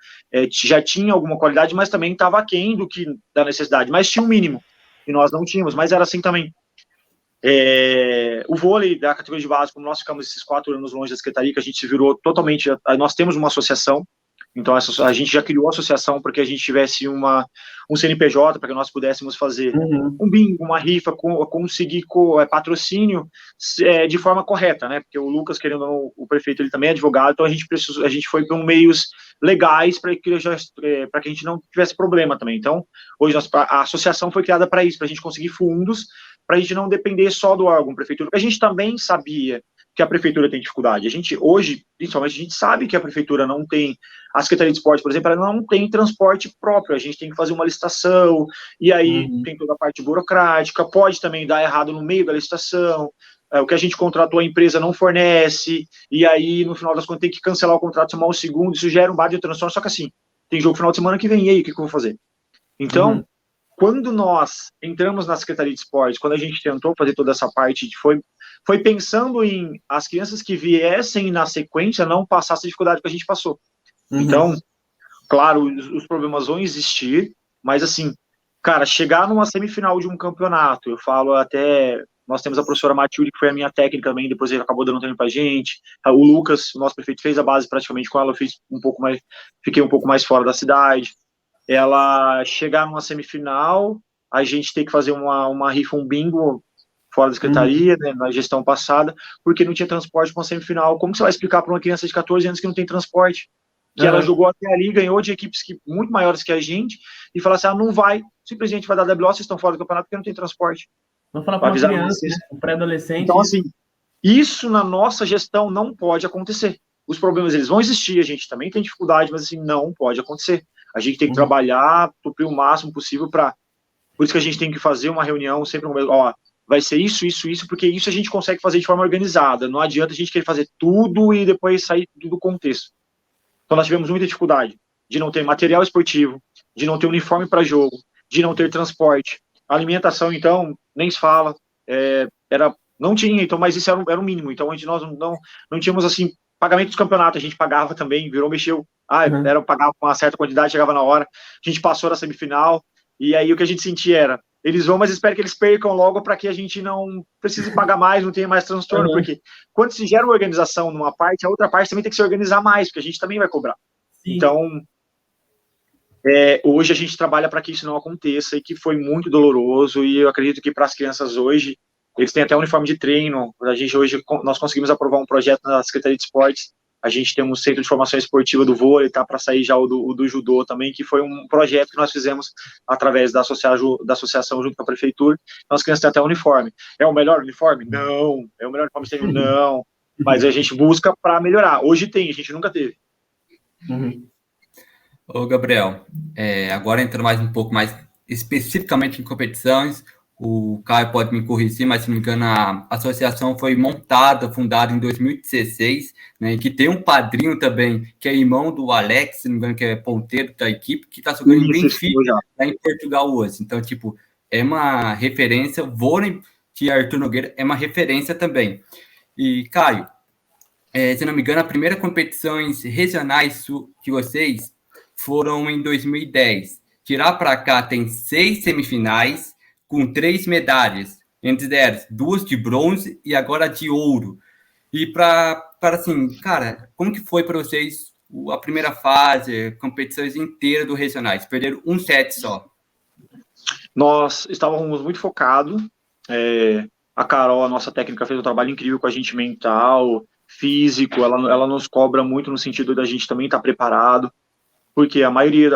já tinha alguma qualidade, mas também estava aquém da necessidade, mas tinha um mínimo, e nós não tínhamos, mas era assim também. O vôlei da categoria de base, como nós ficamos esses 4 anos longe da secretaria, que a gente se virou totalmente, nós temos uma associação, então a gente já criou a associação para que a gente tivesse um CNPJ, para que nós pudéssemos fazer um bingo, uma rifa, conseguir patrocínio de forma correta, né? Porque o Lucas, querendo ou não, o prefeito, ele também é advogado, então a gente foi para meios legais para que a gente não tivesse problema também. Então, hoje a associação foi criada para isso, para a gente conseguir fundos, para a gente não depender só do órgão prefeitura, porque a gente também sabia que a prefeitura tem dificuldade. A gente, hoje, principalmente, a gente sabe que a prefeitura não tem, a Secretaria de Esporte, por exemplo, ela não tem transporte próprio, a gente tem que fazer uma licitação, e aí tem toda a parte burocrática, pode também dar errado no meio da licitação, o que a gente contratou a empresa não fornece, e aí, no final das contas, tem que cancelar o contrato, chamar um segundo, isso gera um bar de transtorno, só que assim, tem jogo final de semana que vem, e aí, o que eu vou fazer? Então, quando nós entramos na Secretaria de Esportes, quando a gente tentou fazer toda essa parte, foi pensando em as crianças que viessem na sequência não passassem a dificuldade que a gente passou. Então, claro, os problemas vão existir, mas assim, cara, chegar numa semifinal de um campeonato, eu falo até, nós temos a professora Matilde, que foi a minha técnica também, depois ele acabou dando treino pra gente, o Lucas, o nosso prefeito, fez a base praticamente com ela, fiquei um pouco mais fora da cidade. Ela chegar numa semifinal, a gente tem que fazer uma rifa, um bingo fora da secretaria, né, na gestão passada, porque não tinha transporte para uma semifinal. Como você vai explicar para uma criança de 14 anos que não tem transporte? Que ela jogou até ali, ganhou de equipes muito maiores que a gente, e falar assim, não vai, simplesmente vai dar WO, vocês estão fora do campeonato porque não tem transporte. Vamos falar para uma criança, né, um pré-adolescente. Então, assim, isso na nossa gestão não pode acontecer. Os problemas, eles vão existir, a gente também tem dificuldade, mas assim, não pode acontecer. A gente tem que trabalhar, suprir o máximo possível por isso que a gente tem que fazer uma reunião sempre, vai ser isso, porque isso a gente consegue fazer de forma organizada. Não adianta a gente querer fazer tudo e depois sair do contexto. Então nós tivemos muita dificuldade de não ter material esportivo, de não ter uniforme para jogo, de não ter transporte. A alimentação, então, nem se fala. Não tinha, então, mas isso era o mínimo. Então nós não tínhamos, assim, pagamento dos campeonatos, a gente pagava também, mexeu. Pagava uma certa quantidade, chegava na hora. A gente passou na semifinal, e aí o que a gente sentia era, eles vão, mas espero que eles percam logo para que a gente não precise pagar mais, não tenha mais transtorno, porque quando se gera uma organização numa parte, a outra parte também tem que se organizar mais, porque a gente também vai cobrar. Sim. Então, hoje a gente trabalha para que isso não aconteça, e que foi muito doloroso, e eu acredito que para as crianças hoje, eles têm até um uniforme de treino. Nós conseguimos aprovar um projeto na Secretaria de Esportes, A gente tem um centro de formação esportiva do vôlei, tá para sair já o do judô também, que foi um projeto que nós fizemos através da associação junto com a prefeitura. Então, as crianças têm até uniforme. É o melhor uniforme? Não. É o melhor uniforme? Não. Mas a gente busca para melhorar. Hoje tem, a gente nunca teve. Ô, Gabriel, agora entrando um pouco mais especificamente em competições, o Caio pode me corrigir, mas se não me engano, a associação foi fundada em 2016, né, e que tem um padrinho também, que é irmão do Alex, se não me engano, que é ponteiro da equipe, que está jogando em Benfica, lá em Portugal hoje. Então, tipo, é uma referência, vôlei de Arthur Nogueira é uma referência também. E, Caio, se não me engano, as primeiras competições regionais que vocês foram em 2010. De lá para cá tem 6 semifinais, com 3 medalhas, entre elas 2 de bronze e agora de ouro. E para assim, cara, como que foi para vocês a primeira fase, competições inteiras do regionais? Perderam um set só. Nós estávamos muito focados. A Carol, a nossa técnica, fez um trabalho incrível com a gente mental, físico. Ela nos cobra muito no sentido da gente também estar preparado. Porque a maioria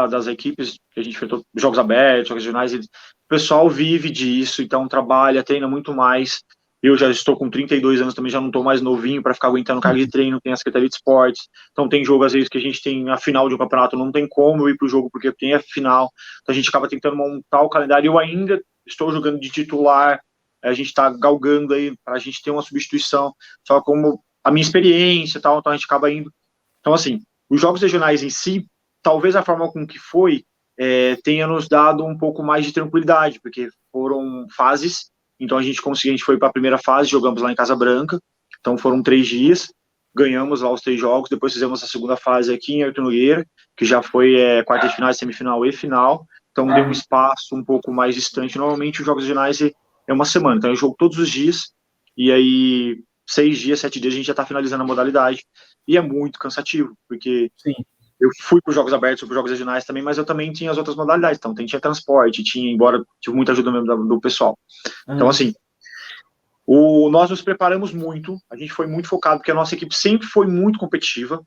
das equipes que a gente enfrentou, jogos abertos, jogos regionais, o pessoal vive disso, então trabalha, treina muito mais. Eu já estou com 32 anos, também já não estou mais novinho para ficar aguentando carga de treino, tem a Secretaria de Esportes, então tem jogo às vezes que a gente tem a final de um campeonato, não tem como eu ir para o jogo porque tem a final, então a gente acaba tentando montar o calendário. Eu ainda estou jogando de titular, a gente está galgando aí para a gente ter uma substituição, só como a minha experiência e tal, então a gente acaba indo. Então assim, os jogos regionais em si, talvez a forma com que foi, tenha nos dado um pouco mais de tranquilidade, porque foram fases, então a gente foi para a primeira fase, jogamos lá em Casa Branca, então foram 3 dias, ganhamos lá os 3 jogos, depois fizemos a segunda fase aqui em Arthur Nogueira, que já foi quarta de final, semifinal e final, então deu um espaço um pouco mais distante. Normalmente os jogos regionais é uma semana, então eu jogo todos os dias, e aí 6 dias, 7 dias a gente já está finalizando a modalidade, e é muito cansativo, porque eu fui para os jogos abertos, para os jogos regionais também, mas eu também tinha as outras modalidades, então tinha transporte, embora tive muita ajuda mesmo do pessoal. Então, assim, nós nos preparamos muito, a gente foi muito focado, porque a nossa equipe sempre foi muito competitiva,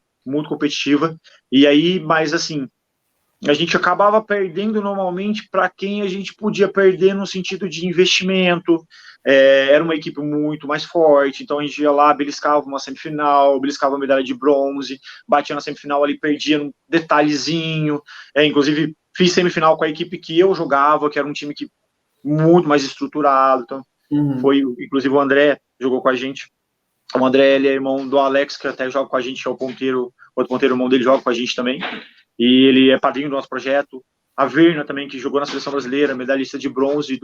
e aí, mas assim, a gente acabava perdendo normalmente para quem a gente podia perder no sentido de investimento. Era uma equipe muito mais forte, então a gente ia lá, beliscava uma semifinal, beliscava uma medalha de bronze, batia na semifinal ali, perdia um detalhezinho. Inclusive fiz semifinal com a equipe que eu jogava, que era um time muito mais estruturado, então foi, inclusive o André jogou com a gente. O André, ele é irmão do Alex, que até joga com a gente, é o ponteiro, outro ponteiro, irmão dele, joga com a gente também, e ele é padrinho do nosso projeto. A Verna também, que jogou na seleção brasileira, medalhista de bronze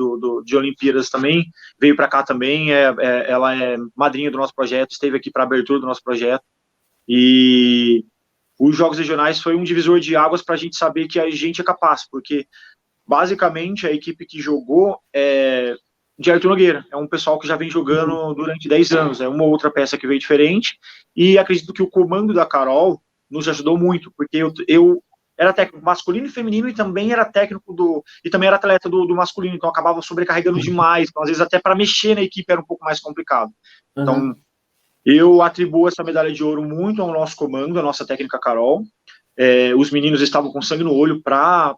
de Olimpíadas também, veio para cá também, ela é madrinha do nosso projeto, esteve aqui para a abertura do nosso projeto, e os Jogos Regionais foi um divisor de águas para a gente saber que a gente é capaz, porque basicamente a equipe que jogou de Arthur Nogueira, é um pessoal que já vem jogando durante 10 anos, é uma outra peça que veio diferente, e acredito que o comando da Carol nos ajudou muito, porque eu era técnico masculino e feminino, e também era técnico e também era atleta do masculino, então acabava sobrecarregando demais, então às vezes até para mexer na equipe era um pouco mais complicado. Então eu atribuo essa medalha de ouro muito ao nosso comando, à nossa técnica Carol. Os meninos estavam com sangue no olho para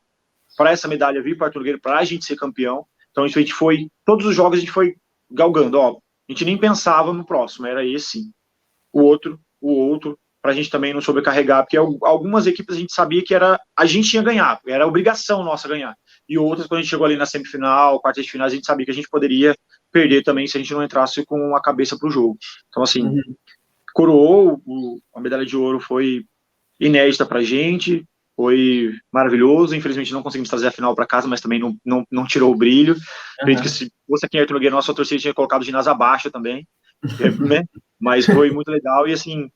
essa medalha vir para Arthur Nogueira, para a gente ser campeão. Então a gente foi, todos os jogos a gente foi galgando, a gente nem pensava no próximo, era esse, o outro, para a gente também não sobrecarregar, porque algumas equipes a gente sabia que a gente tinha ganhar, era obrigação nossa ganhar, e outras, quando a gente chegou ali na semifinal, quarta de final, a gente sabia que a gente poderia perder também se a gente não entrasse com a cabeça para o jogo. Então assim, coroou, a medalha de ouro foi inédita para a gente, foi maravilhoso. Infelizmente não conseguimos trazer a final para casa, mas também não tirou o brilho. Acredito que se fosse aqui em Arthur Nogueira, nossa torcida tinha colocado o ginásio abaixo também, né? Mas foi muito legal, e assim,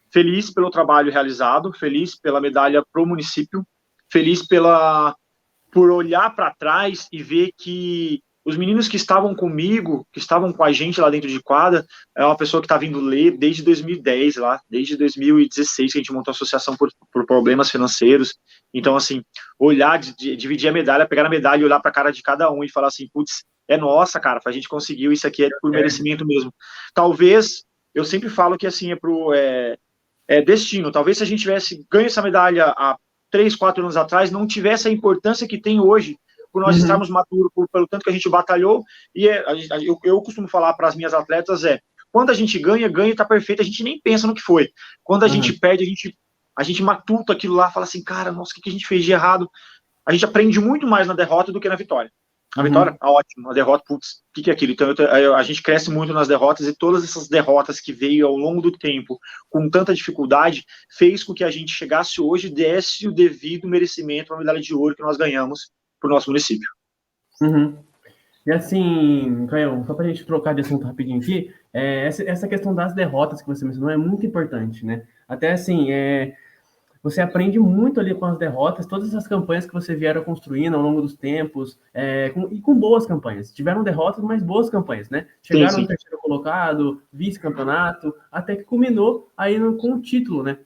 feliz pelo trabalho realizado, feliz pela medalha pro município, feliz por olhar para trás e ver que os meninos que estavam comigo, que estavam com a gente lá dentro de quadra, é uma pessoa que está vindo ler desde 2010, desde 2016, que a gente montou a associação por problemas financeiros. Então, assim, olhar, dividir a medalha, pegar a medalha e olhar para a cara de cada um e falar assim, putz, é nossa, cara, a gente conseguiu, isso aqui é por merecimento mesmo. Talvez, eu sempre falo que, assim, destino. Talvez se a gente tivesse ganho essa medalha há 3, 4 anos atrás, não tivesse a importância que tem hoje, por nós estarmos maduros, pelo tanto que a gente batalhou. E eu costumo falar para as minhas atletas, quando a gente ganha e tá perfeito, a gente nem pensa no que foi. Quando a gente perde, a gente matuta aquilo lá, fala assim, cara, nossa, o que a gente fez de errado? A gente aprende muito mais na derrota do que na vitória. A vitória, ótimo. A derrota, putz, o que é aquilo? Então, a gente cresce muito nas derrotas, e todas essas derrotas que veio ao longo do tempo, com tanta dificuldade, fez com que a gente chegasse hoje e desse o devido merecimento à medalha de ouro que nós ganhamos para o nosso município. E assim, Caio, só para a gente trocar de assunto rapidinho aqui, essa questão das derrotas que você mencionou é muito importante, né? Até assim, você aprende muito ali com as derrotas, todas essas campanhas que você vieram construindo ao longo dos tempos, e com boas campanhas. Tiveram derrotas, mas boas campanhas, né? Chegaram no terceiro colocado, vice-campeonato, até que culminou aí com o título, né?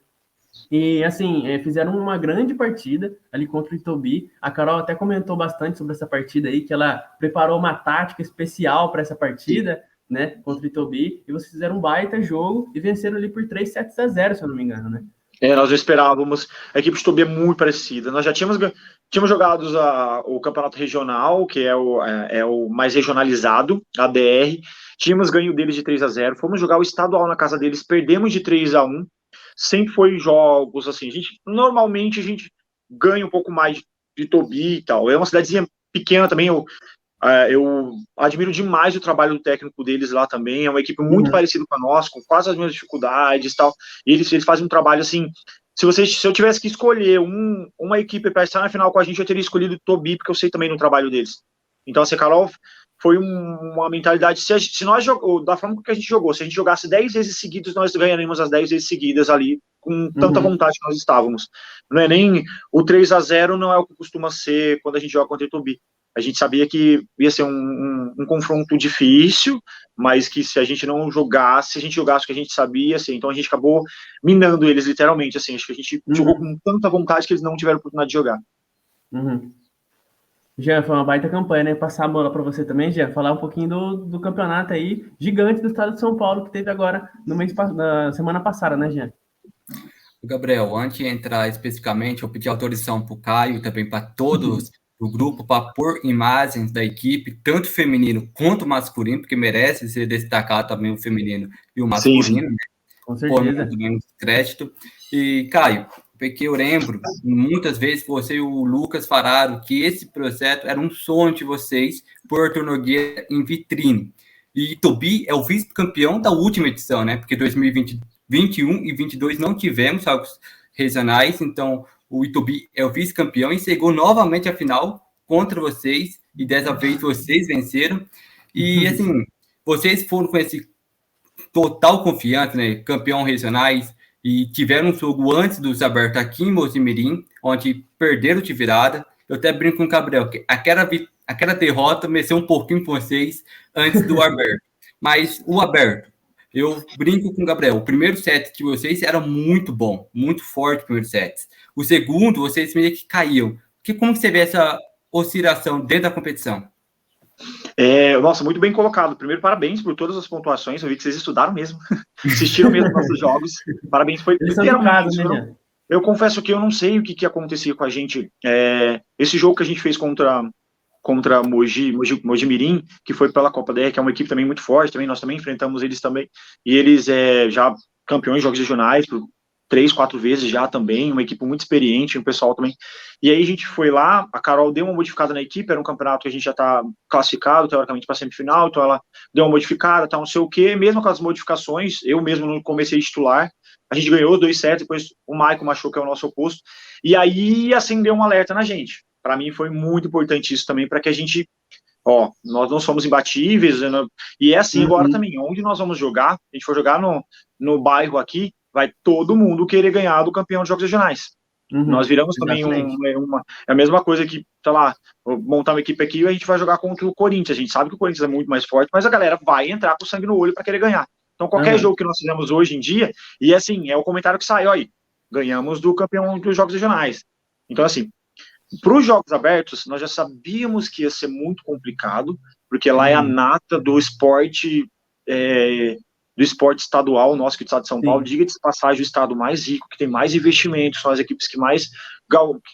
E assim, fizeram uma grande partida ali contra o Itobi. A Carol até comentou bastante sobre essa partida aí, que ela preparou uma tática especial para essa partida, né? Contra o Itobi, e vocês fizeram um baita jogo e venceram ali por 3-0, se eu não me engano, né? Nós já esperávamos. A equipe de Tobi é muito parecida. Nós já tínhamos jogado o campeonato regional, que é o mais regionalizado, a DR. Tínhamos ganho deles de 3-0. Fomos jogar o estadual na casa deles, perdemos de 3-1. Sempre foi jogos assim. Normalmente a gente ganha um pouco mais de Tobi e tal. É uma cidadezinha pequena também. Eu admiro demais o trabalho do técnico deles lá também. É uma equipe muito parecida com a nossa, com quase as mesmas dificuldades e tal. E eles fazem um trabalho assim. Se eu tivesse que escolher uma equipe para estar na final com a gente, eu teria escolhido o Tobi, porque eu sei também no trabalho deles. Então, assim, Carol, foi uma mentalidade. Se nós da forma que a gente jogou, se a gente jogasse 10 vezes seguidas, nós ganharíamos as 10 vezes seguidas ali, com tanta vontade que nós estávamos. Não é nem o 3-0, não é o que costuma ser quando a gente joga contra o Tobi. A gente sabia que ia ser um confronto difícil, mas que se a gente não jogasse, se a gente jogasse o que a gente sabia, assim, então a gente acabou minando eles literalmente, assim, acho que a gente jogou com tanta vontade que eles não tiveram oportunidade de jogar. Jean, foi uma baita campanha, né? Passar a bola para você também, Jean, falar um pouquinho do campeonato aí, gigante do estado de São Paulo, que teve agora na semana passada, né, Jean? Gabriel, antes de entrar especificamente, eu pedi autorização para o Caio, também para todos do grupo, para pôr imagens da equipe, tanto feminino quanto masculino, porque merece ser destacado também o feminino e o masculino. Sim. Né? Com certeza. Também crédito. E, Caio, porque eu lembro, muitas vezes, você e o Lucas falaram que esse projeto era um sonho de vocês, por Arthur Nogueira em vitrine. E Tobi é o vice-campeão da última edição, né? Porque 2021 e 2022 não tivemos jogos regionais, então o Itobi é o vice-campeão e chegou novamente à final contra vocês, e dessa vez vocês venceram. E, assim, vocês foram com esse total confiança, né? Campeão regionais, e tiveram um jogo antes dos abertos aqui em Mojimirim, onde perderam de virada. Eu até brinco com o Gabriel, que aquela derrota mexeu um pouquinho com vocês antes do aberto. Mas o aberto, eu brinco com o Gabriel, o primeiro set de vocês era muito bom, muito forte o primeiro set. O segundo, vocês meio que caíam. Como você vê essa oscilação dentro da competição? Nossa, muito bem colocado. Primeiro, parabéns por todas as pontuações. Eu vi que vocês estudaram mesmo, assistiram mesmo nossos jogos. Parabéns, foi literalmente. Eu confesso que eu não sei o que acontecia com a gente. Esse jogo que a gente fez contra Mojimirim, que foi pela Copa DR, que é uma equipe também muito forte, também, nós também enfrentamos eles também, e eles já campeões de jogos regionais por 3, 4 vezes já também, uma equipe muito experiente, um pessoal também. E aí a gente foi lá, a Carol deu uma modificada na equipe, era um campeonato que a gente já tá classificado, teoricamente, para semifinal, então ela deu uma modificada, não sei o quê, mesmo com as modificações, eu mesmo não comecei a titular, a gente ganhou 2 sets, depois o Maicon machucou, que é o nosso oposto, e aí acendeu um alerta na gente. Para mim foi muito importante isso também, para que a gente, nós não somos imbatíveis, né? E é assim agora também, onde nós vamos jogar, a gente for jogar no bairro aqui, vai todo mundo querer ganhar do campeão de jogos regionais. Nós viramos também a mesma coisa que, sei lá, montar uma equipe aqui e a gente vai jogar contra o Corinthians. A gente sabe que o Corinthians é muito mais forte, mas a galera vai entrar com sangue no olho para querer ganhar. Então, qualquer jogo que nós fizemos hoje em dia, e assim, é o comentário que sai, olha, ganhamos do campeão dos jogos regionais. Então, assim, para os jogos abertos, nós já sabíamos que ia ser muito complicado, porque lá é a nata do esporte do esporte estadual, nosso aqui do estado de São Paulo, Sim. diga-se de passagem, o estado mais rico, que tem mais investimentos, são as equipes que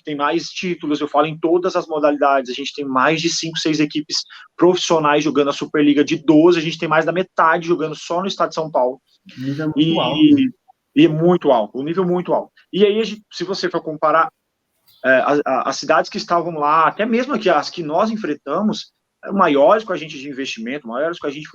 tem mais títulos, eu falo em todas as modalidades, a gente tem mais de 5, 6 equipes profissionais jogando a Superliga de 12, a gente tem mais da metade jogando só no estado de São Paulo. O nível é muito alto, né? E é muito alto, o nível muito alto. E aí, se você for comparar as cidades que estavam lá, até mesmo aqui, as que nós enfrentamos, maiores com a gente de investimento, maiores com a gente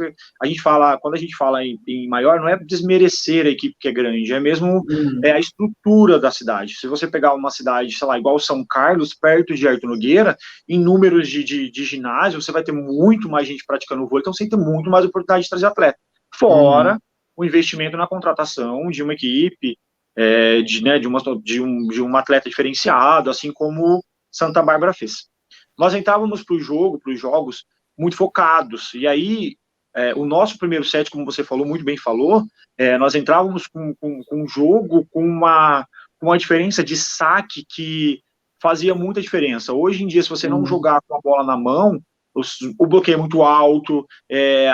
fala, quando a gente fala em maior, não é desmerecer a equipe que é grande, é mesmo a estrutura da cidade. Se você pegar uma cidade, sei lá, igual São Carlos, perto de Artur Nogueira, em números de ginásio, você vai ter muito mais gente praticando vôlei, então você tem muito mais oportunidade de trazer atleta. Fora o investimento na contratação de uma equipe, de um atleta diferenciado, assim como Santa Bárbara fez. Nós entrávamos para os jogos, muito focados, e aí o nosso primeiro set, como você falou, muito bem falou, nós entrávamos com um jogo com uma diferença de saque que fazia muita diferença. Hoje em dia, se você não jogar com a bola na mão, o bloqueio é muito alto,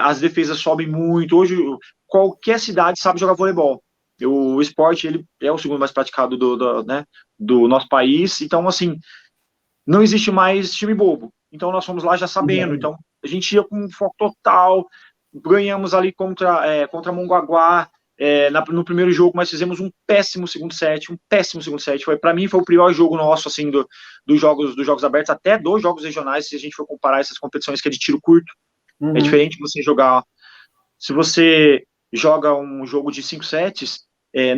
as defesas sobem muito. Hoje, qualquer cidade sabe jogar voleibol. O esporte, ele é o segundo mais praticado do nosso país, então, assim, não existe mais time bobo. Então, nós fomos lá já sabendo. Então, a gente ia com foco total, ganhamos ali contra Mongaguá, no primeiro jogo, mas fizemos um péssimo segundo set. Para mim, foi o pior jogo nosso, assim, dos jogos abertos, até dos jogos regionais, se a gente for comparar essas competições que é de tiro curto. É diferente você jogar... Se você joga um jogo de 5 sets,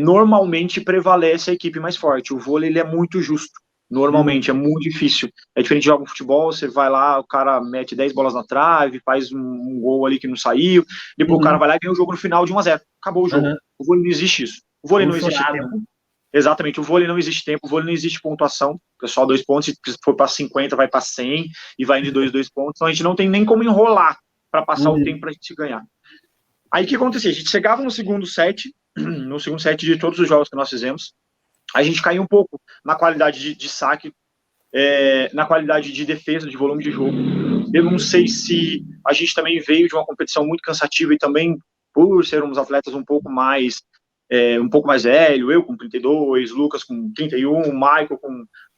normalmente prevalece a equipe mais forte. O vôlei, ele é muito justo. Normalmente, é muito difícil. É diferente de jogar um futebol, você vai lá, o cara mete 10 bolas na trave, faz um gol ali que não saiu, depois o cara vai lá e ganha o jogo no final de 1-0. Acabou o jogo. O vôlei não existe isso. O vôlei não existe tempo. Exatamente, o vôlei não existe tempo, o vôlei não existe pontuação. É só 2 pontos, se for para 50, vai para 100, e vai de 2 pontos. Então a gente não tem nem como enrolar para passar o tempo para a gente ganhar. Aí o que acontecia? A gente chegava no segundo set de todos os jogos que nós fizemos, a gente caiu um pouco na qualidade de saque, na qualidade de defesa, de volume de jogo. Eu não sei se a gente também veio de uma competição muito cansativa e também por sermos atletas um pouco mais velho, eu com 32, Lucas com 31, Michael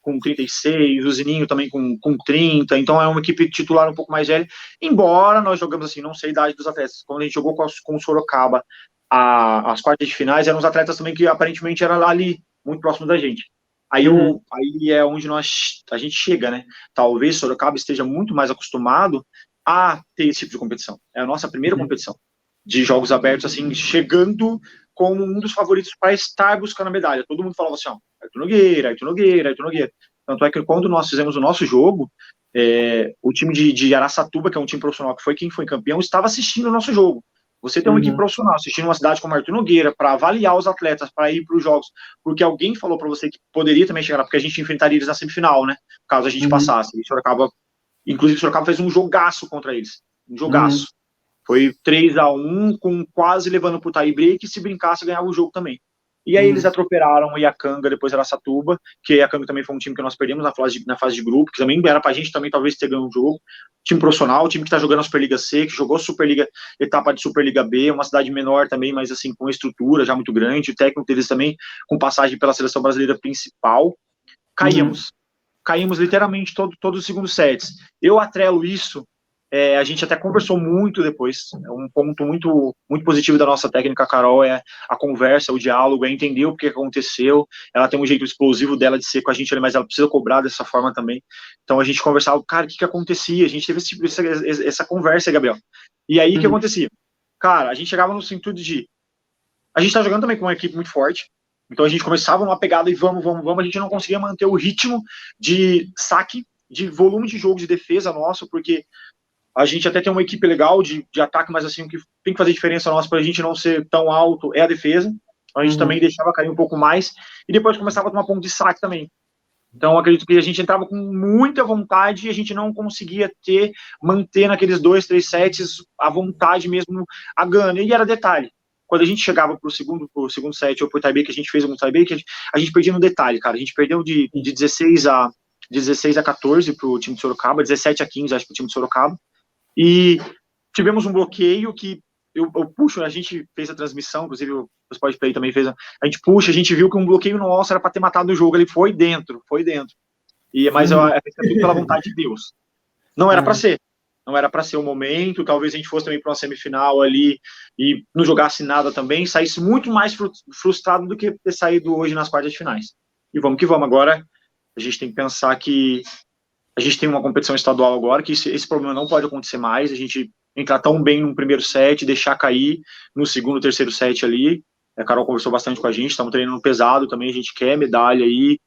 com 36, o Zininho também com 30, então é uma equipe titular um pouco mais velha, embora nós jogamos assim, não sei a idade dos atletas, quando a gente jogou com o Sorocaba as quartas de finais, eram os atletas também que aparentemente eram ali, muito próximo da gente. Aí é onde a gente chega, né? Talvez Sorocaba esteja muito mais acostumado a ter esse tipo de competição. É a nossa primeira competição de jogos abertos, assim, chegando como um dos favoritos para estar buscando a medalha. Todo mundo falava assim, ó, Artur Nogueira. Tanto é que quando nós fizemos o nosso jogo, o time de Araçatuba, que é um time profissional que foi quem foi campeão, estava assistindo o nosso jogo. Você tem uma equipe profissional assistindo uma cidade como Artur Nogueira para avaliar os atletas, para ir para os jogos, porque alguém falou para você que poderia também chegar lá, porque a gente enfrentaria eles na semifinal, né? Caso a gente passasse. Inclusive, o Sorocaba fez um jogaço contra eles. Um jogaço. Foi 3-1, com quase levando para o tie break, e se brincasse, ganhava o jogo também. E aí eles atropelaram o Iacanga, depois Araçatuba, que o Iacanga também foi um time que nós perdemos na fase de grupo, que também era pra gente também talvez ter ganho um jogo. Time profissional, time que tá jogando a Superliga C, que jogou Superliga, etapa de Superliga B, uma cidade menor também, mas assim, com estrutura já muito grande, o técnico deles também com passagem pela seleção brasileira principal. Caímos literalmente todos os segundos sets. Eu atrelo isso, a gente até conversou muito depois, um ponto muito, muito positivo da nossa técnica, Carol, é a conversa, o diálogo, é entender o que aconteceu. Ela tem um jeito explosivo dela de ser com a gente, mas ela precisa cobrar dessa forma também. Então a gente conversava, cara, o que acontecia? A gente teve essa conversa, Gabriel. E aí o que acontecia? Cara, a gente chegava no sentido de... A gente tá jogando também com uma equipe muito forte, então a gente começava uma pegada e vamos, a gente não conseguia manter o ritmo de saque, de volume de jogo, de defesa nosso, porque a gente até tem uma equipe legal de ataque, mas assim, o que tem que fazer diferença nossa para a gente não ser tão alto é a defesa. Então, a gente também deixava cair um pouco mais, e depois começava a tomar ponto de saque também. Então, acredito que a gente entrava com muita vontade e a gente não conseguia manter naqueles 2, 3 sets a vontade mesmo, a gana. E era detalhe. Quando a gente chegava pro segundo set ou pro tie-break, que a gente fez um tie-break, a gente perdia no detalhe, cara. A gente perdeu de 16 a 14 pro time de Sorocaba, 17 a 15, acho, pro time de Sorocaba. E tivemos um bloqueio que eu puxo, a gente fez a transmissão, inclusive o Sport Play também fez, a gente puxa, a gente viu que um bloqueio nosso era para ter matado o jogo, ele foi dentro, mas é tudo pela vontade de Deus. Não era para ser. Não era para ser o momento, talvez a gente fosse também para uma semifinal ali e não jogasse nada também, saísse muito mais frustrado do que ter saído hoje nas quartas de finais. E vamos que vamos. Agora, a gente tem que pensar que a gente tem uma competição estadual agora, que esse problema não pode acontecer mais, a gente entrar tão bem no primeiro set, deixar cair no segundo, terceiro set ali. A Carol conversou bastante com a gente, estamos treinando pesado também, a gente quer medalha aí.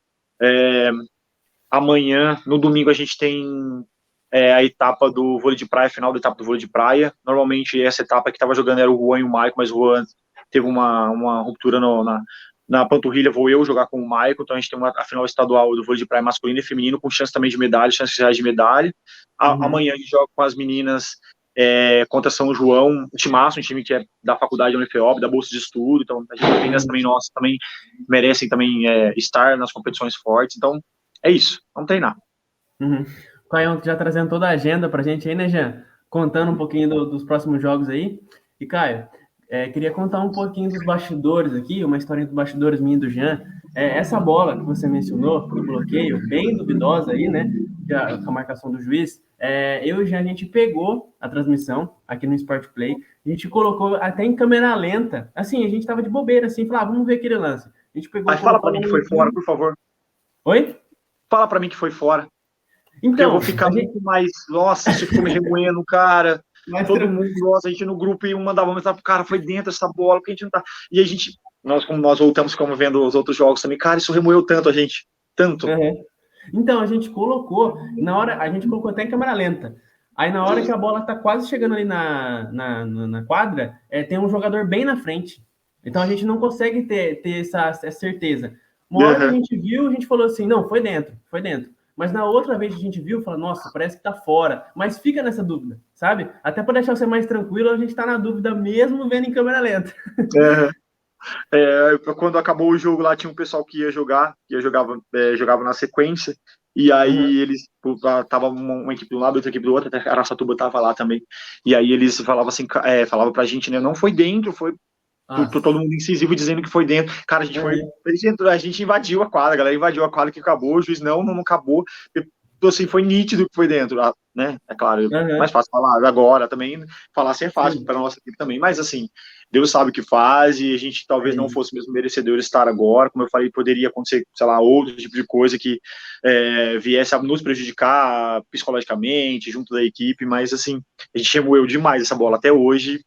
Amanhã, no domingo, a gente tem a etapa do vôlei de praia, final da etapa do vôlei de praia. Normalmente essa etapa que estava jogando era o Juan e o Maicon, mas o Juan teve uma ruptura na panturrilha, vou eu jogar com o Maicon, então a gente tem a final estadual do vôlei de praia masculino e feminino, com chance também de medalha, chances reais de medalha. Amanhã a gente joga com as meninas contra São João, um timaço, um time que é da faculdade da UFOB, da bolsa de estudo, então as meninas também nossas também merecem também estar nas competições fortes, então é isso, vamos treinar. O Caio já trazendo toda a agenda pra gente aí, né, Jean? Contando um pouquinho dos próximos jogos aí. E, Caio, queria contar um pouquinho dos bastidores aqui, uma historinha dos bastidores minha e do Jean. Essa bola que você mencionou, do bloqueio, bem duvidosa aí, né, com a marcação do juiz, eu e o Jean, a gente pegou a transmissão aqui no Sport Play, a gente colocou até em câmera lenta, assim, a gente tava de bobeira, assim, falava, vamos ver aquele lance. A gente pegou... Mas fala pra mim que foi fora, por favor. Oi? Fala pra mim que foi fora. Então, eu vou ficar muito mais... Nossa, isso ficou me remoendo, cara. Todo mundo, nossa, a gente no grupo e mandava mensagem pro cara, foi dentro essa bola, porque a gente não tá... E a gente, como nós voltamos, ficamos vendo os outros jogos também, cara, isso remoeu tanto a gente. Tanto. Então, a gente colocou, a gente colocou até em câmera lenta. Aí, na hora que a bola tá quase chegando ali na quadra, tem um jogador bem na frente. Então, a gente não consegue ter essa certeza. Uma hora que a gente viu, a gente falou assim, não, foi dentro. Mas na outra vez que a gente viu, fala, nossa, parece que tá fora. Mas fica nessa dúvida, sabe? Até para deixar você mais tranquilo, a gente tá na dúvida mesmo vendo em câmera lenta. Quando acabou o jogo lá, tinha um pessoal que jogava na sequência, e aí eles, tava uma equipe do lado, outra equipe do outro, até a Araçatuba tava lá também, e aí eles falavam assim, falavam pra gente, né, não foi dentro, foi todo mundo incisivo dizendo que foi dentro. Cara, a gente invadiu a quadra, a galera invadiu a quadra que acabou, o juiz não acabou. Então, assim, foi nítido que foi dentro, né? É claro, mais fácil falar agora também, falar assim é fácil para nossa equipe também, mas assim, Deus sabe o que faz e a gente talvez não fosse mesmo merecedor de estar agora, como eu falei, poderia acontecer, sei lá, outro tipo de coisa que viesse a nos prejudicar psicologicamente, junto da equipe, mas assim, a gente remoeu demais essa bola até hoje,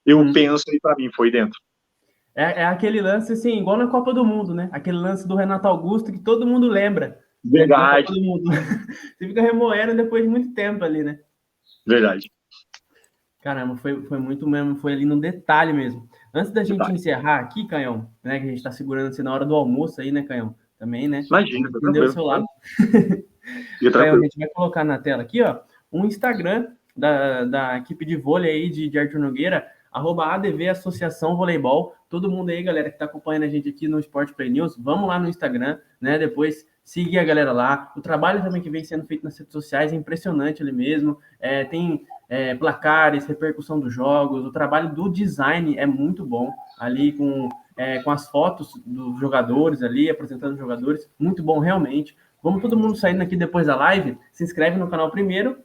eu penso e para mim foi dentro. É aquele lance, assim, igual na Copa do Mundo, né? Aquele lance do Renato Augusto que todo mundo lembra. Verdade. Copa do Mundo. Você fica remoendo depois de muito tempo ali, né? Verdade. Caramba, foi muito mesmo, foi ali no detalhe mesmo. Antes da gente encerrar aqui, Canhão, né? Que a gente tá segurando assim na hora do almoço aí, né, Canhão? Também, né? Imagina, tá tranquilo. O seu lado. Canhão, a gente vai colocar na tela aqui, ó, um Instagram da equipe de vôlei aí de Arthur Nogueira, @ADV Associação Voleibol. Todo mundo aí, galera, que tá acompanhando a gente aqui no Sport Play News, vamos lá no Instagram, né? Depois seguir a galera lá. O trabalho também que vem sendo feito nas redes sociais é impressionante ali mesmo. Tem placares, repercussão dos jogos. O trabalho do design é muito bom ali com as fotos dos jogadores ali, apresentando os jogadores. Muito bom, realmente. Vamos todo mundo saindo aqui depois da live. Se inscreve no canal primeiro,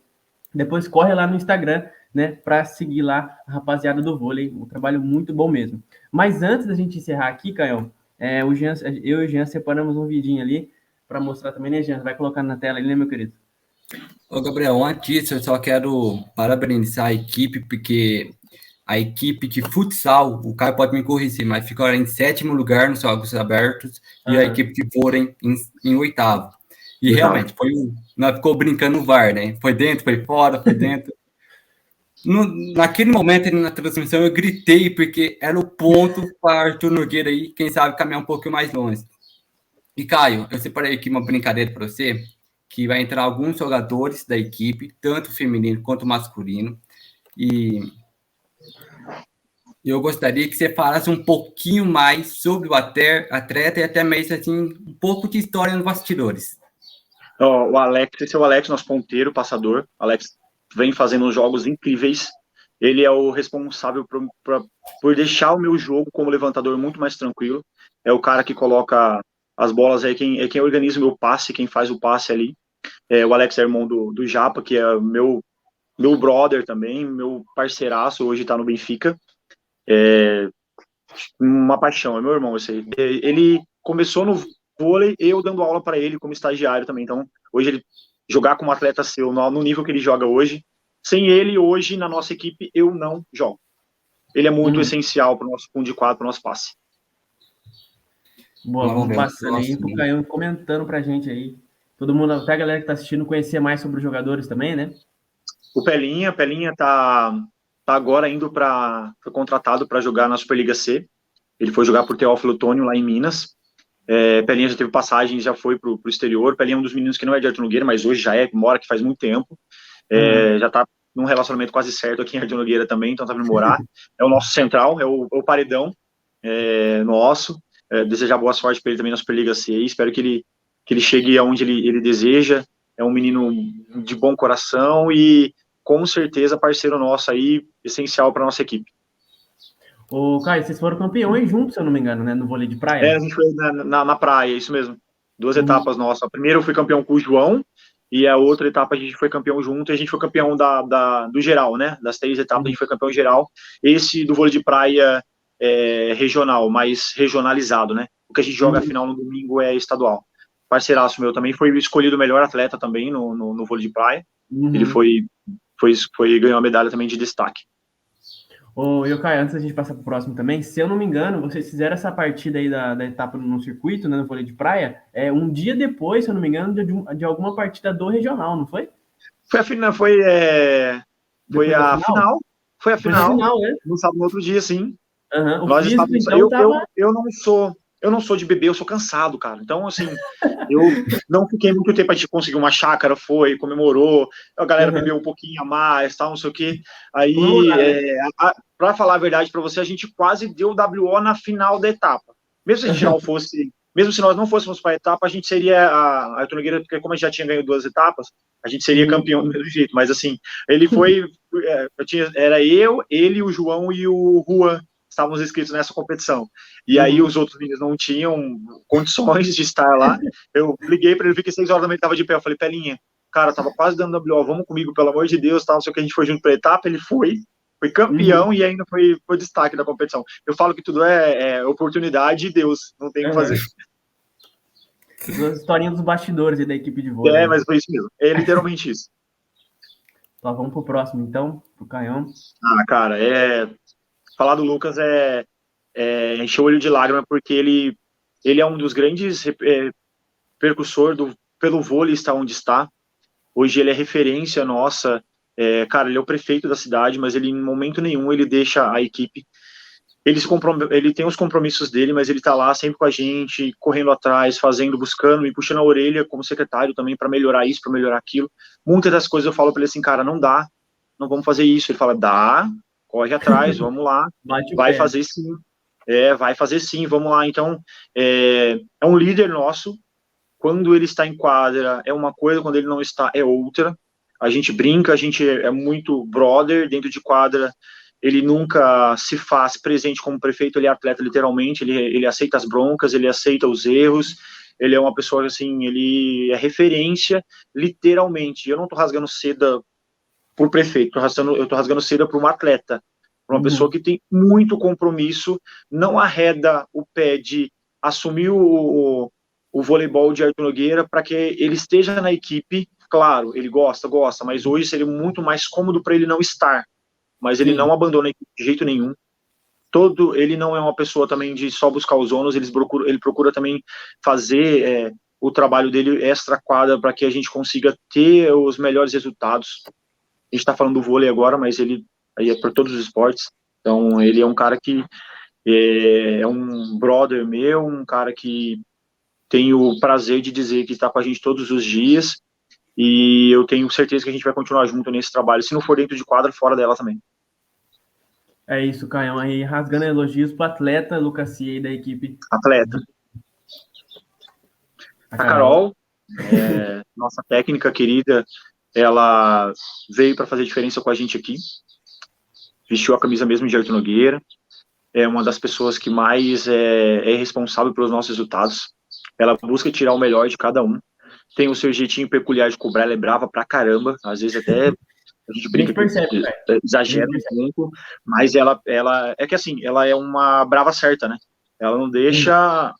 depois corre lá no Instagram, né, para seguir lá a rapaziada do vôlei. Um trabalho muito bom mesmo. Mas antes da gente encerrar aqui, Caio, eu e o Jean separamos um vidinho ali para mostrar também, né, Jean? Vai colocar na tela ali, né, meu querido? Ô, Gabriel, antes eu só quero parabenizar a equipe, porque a equipe de futsal, o Caio pode me corrigir, mas ficou em 7º lugar nos Jogos Abertos e a equipe de vôlei em 8º. E realmente, nós ficou brincando no VAR, né? Foi dentro, foi fora, foi dentro. Naquele momento, na transmissão, eu gritei, porque era o ponto para Arthur Nogueira aí, quem sabe, caminhar um pouquinho mais longe. E, Caio, eu separei aqui uma brincadeira para você, que vai entrar alguns jogadores da equipe, tanto feminino quanto masculino, e eu gostaria que você falasse um pouquinho mais sobre o atleta e até mesmo, assim, um pouco de história nos bastidores. O Alex, esse é o Alex, nosso ponteiro, passador. O Alex vem fazendo jogos incríveis. Ele é o responsável por deixar o meu jogo como levantador muito mais tranquilo. É o cara que coloca as bolas, é quem organiza o meu passe, quem faz o passe ali. É o Alex é irmão do Japa, que é meu brother também, meu parceiraço, hoje tá no Benfica. É uma paixão, é meu irmão, esse aí. Ele começou no vôlei, eu dando aula para ele como estagiário também. Então, hoje ele jogar como atleta seu no nível que ele joga hoje, sem ele hoje na nossa equipe eu não jogo. Ele é muito essencial para o nosso fundo de quadro, para o nosso passe. Boa, vamos passando aí pro Caião comentando pra gente aí. Todo mundo, até a galera que tá assistindo, conhecer mais sobre os jogadores também, né? O Pelinha tá agora indo foi contratado para jogar na Superliga C. Ele foi jogar por Teófilo Otoni lá em Minas. Pelinha já teve passagem, já foi pro exterior. Pelinha é um dos meninos que não é de Artur Nogueira, mas hoje já mora aqui faz muito tempo. Já tá num relacionamento quase certo aqui em Artur Nogueira também, então tá vindo morar. É o nosso central, é o paredão nosso. Desejar boa sorte para ele também na Superliga C. Espero que ele chegue aonde ele deseja. É um menino de bom coração e com certeza parceiro nosso aí, essencial para nossa equipe. Ô, Caio, vocês foram campeões juntos, se eu não me engano, né? No vôlei de praia. A gente foi na praia, isso mesmo. 2 etapas nossas. A primeira eu fui campeão com o João, e a outra etapa a gente foi campeão junto, e a gente foi campeão do geral, né? Das 3 etapas a gente foi campeão geral. Esse do vôlei de praia regional, mais regionalizado, né? O que a gente joga a final no domingo é estadual. Parceiraço meu também foi escolhido o melhor atleta também no vôlei de praia. Ele ganhou a medalha também de destaque. Ô, Yokai, antes da gente passar para o próximo também, se eu não me engano, vocês fizeram essa partida aí da etapa no circuito, né, no vôlei de praia, um dia depois, se eu não me engano, de alguma partida do regional, não foi? Foi a final. Foi a final. Foi a final, né? No sábado, no outro dia, sim. Uhum. Nós estávamos. Então, eu não sou de beber, eu sou cansado, cara. Então, assim, eu não fiquei muito tempo, a gente conseguiu uma chácara, comemorou, a galera bebeu um pouquinho a mais, tal, não sei o quê. Aí, pra falar a verdade pra você, a gente quase deu WO na final da etapa. Mesmo se a gente não fosse, mesmo se nós não fôssemos para a etapa, a gente seria a Artur Nogueira, porque como a gente já tinha ganho 2 etapas, a gente seria campeão do mesmo jeito. Mas assim, ele foi, era ele, o João e o Juan estávamos inscritos nessa competição. E aí os outros meninos não tinham condições de estar lá. Eu liguei para ele, fiquei 6 horas da manhã, ele estava de pé. Eu falei, Pelinha, cara, tava quase dando WO, vamos comigo, pelo amor de Deus, tal, não sei o que, a gente foi junto para a etapa, ele foi campeão e ainda foi destaque da competição. Eu falo que tudo é oportunidade de Deus, não tem o que fazer. As historinhas dos bastidores aí da equipe de vôlei. Mas foi isso mesmo, é literalmente isso. Então vamos pro próximo, então, pro Caião. Cara, falar do Lucas encher o olho de lágrima, porque ele é um dos grandes percussor pelo vôlei estar onde está. Hoje ele é referência nossa. Cara, ele é o prefeito da cidade, mas ele em momento nenhum ele deixa a equipe. Ele tem os compromissos dele, mas ele tá lá sempre com a gente, correndo atrás, buscando, me puxando a orelha como secretário também para melhorar isso, para melhorar aquilo. Muitas das coisas eu falo para ele assim, cara, não dá, não vamos fazer isso. Ele fala, dá, corre atrás, vamos lá, vai fazer sim. Vai fazer sim, vamos lá. Então, é um líder nosso. Quando ele está em quadra é uma coisa, quando ele não está é outra. A gente brinca, a gente é muito brother dentro de quadra. Ele nunca se faz presente como prefeito, ele é atleta literalmente, ele aceita as broncas, ele aceita os erros, ele é uma pessoa assim, ele é referência literalmente. Eu não tô rasgando seda por prefeito, eu tô rasgando seda por um atleta, por uma pessoa que tem muito compromisso, não arreda o pé de assumir o voleibol de Artur Nogueira para que ele esteja na equipe. Claro, ele gosta, mas hoje seria muito mais cômodo para ele não estar. Mas ele não abandona a equipe de jeito nenhum. Ele não é uma pessoa também de só buscar os ônus, ele procura também fazer o trabalho dele extra quadra para que a gente consiga ter os melhores resultados. A gente está falando do vôlei agora, mas ele aí é para todos os esportes. Então ele é um cara que é um brother meu, um cara que tenho o prazer de dizer que está com a gente todos os dias, e eu tenho certeza que a gente vai continuar junto nesse trabalho, se não for dentro de quadra, fora dela também. É isso, Caião, aí rasgando elogios para o atleta Lucas Cia da equipe. Atleta. A Carol, nossa técnica querida, ela veio para fazer diferença com a gente aqui. vestiu a camisa mesmo de Arthur Nogueira, é uma das pessoas que mais é responsável pelos nossos resultados. Ela busca tirar o melhor de cada um. Tem o seu jeitinho peculiar de cobrar, ela é brava pra caramba, às vezes até a gente brinca que exagera um pouco, mas ela é que assim, ela é uma brava certa, né? Ela não deixa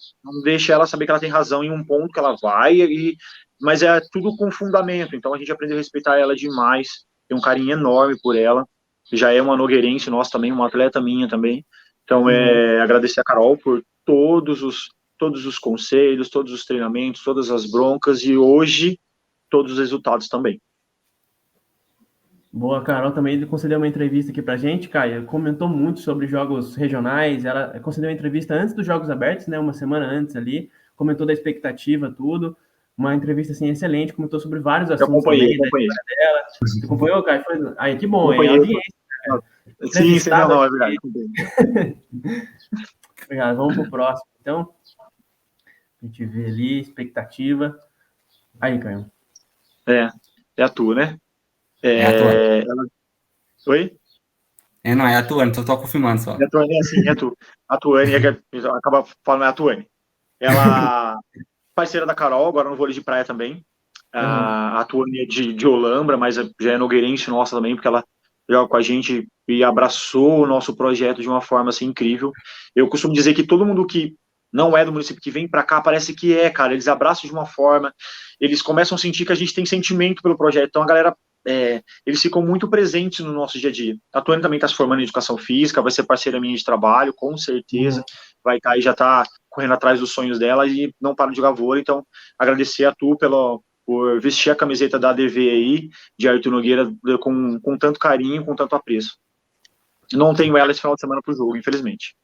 ela saber que ela tem razão em um ponto que ela vai, mas é tudo com fundamento, então a gente aprendeu a respeitar ela demais, tem um carinho enorme por ela, já é uma nogueirense nossa também, uma atleta minha também, então agradecer a Carol por todos os conselhos, todos os treinamentos, todas as broncas e hoje todos os resultados também. Boa, Carol também concedeu uma entrevista aqui pra gente, Caio, comentou muito sobre jogos regionais, ela concedeu uma entrevista antes dos Jogos Abertos, né, uma semana antes ali, comentou da expectativa, tudo, uma entrevista, assim, excelente, comentou sobre vários assuntos também, da história dela. Você acompanhou, Caio? Aí, que bom, é audiência, cara. Sim, não, é verdade. Obrigado, vamos pro próximo, então. A gente vê ali, expectativa. Aí, Caio. É a tua, né? É a tua. Oi? Não, é a Tuane, só tô confirmando só. É a Tuane, sim, é tu. A Tuane, acaba falando, é a Tuane. Ela parceira da Carol, agora no vôlei de praia também. A Tuane é de Olambra, mas já é nogueirense nossa também, porque ela joga com a gente e abraçou o nosso projeto de uma forma assim incrível. Eu costumo dizer que todo mundo que não é do município, que vem para cá, parece que cara, eles abraçam de uma forma, eles começam a sentir que a gente tem sentimento pelo projeto, então a galera, eles ficam muito presentes no nosso dia a dia. A Tuane também está se formando em educação física, vai ser parceira minha de trabalho, com certeza, vai estar aí, já está correndo atrás dos sonhos dela e não para de jogar vôlei, então agradecer a Tu por vestir a camiseta da ADV aí, de Arthur Nogueira, com tanto carinho, com tanto apreço. Não tenho ela esse final de semana pro jogo, infelizmente.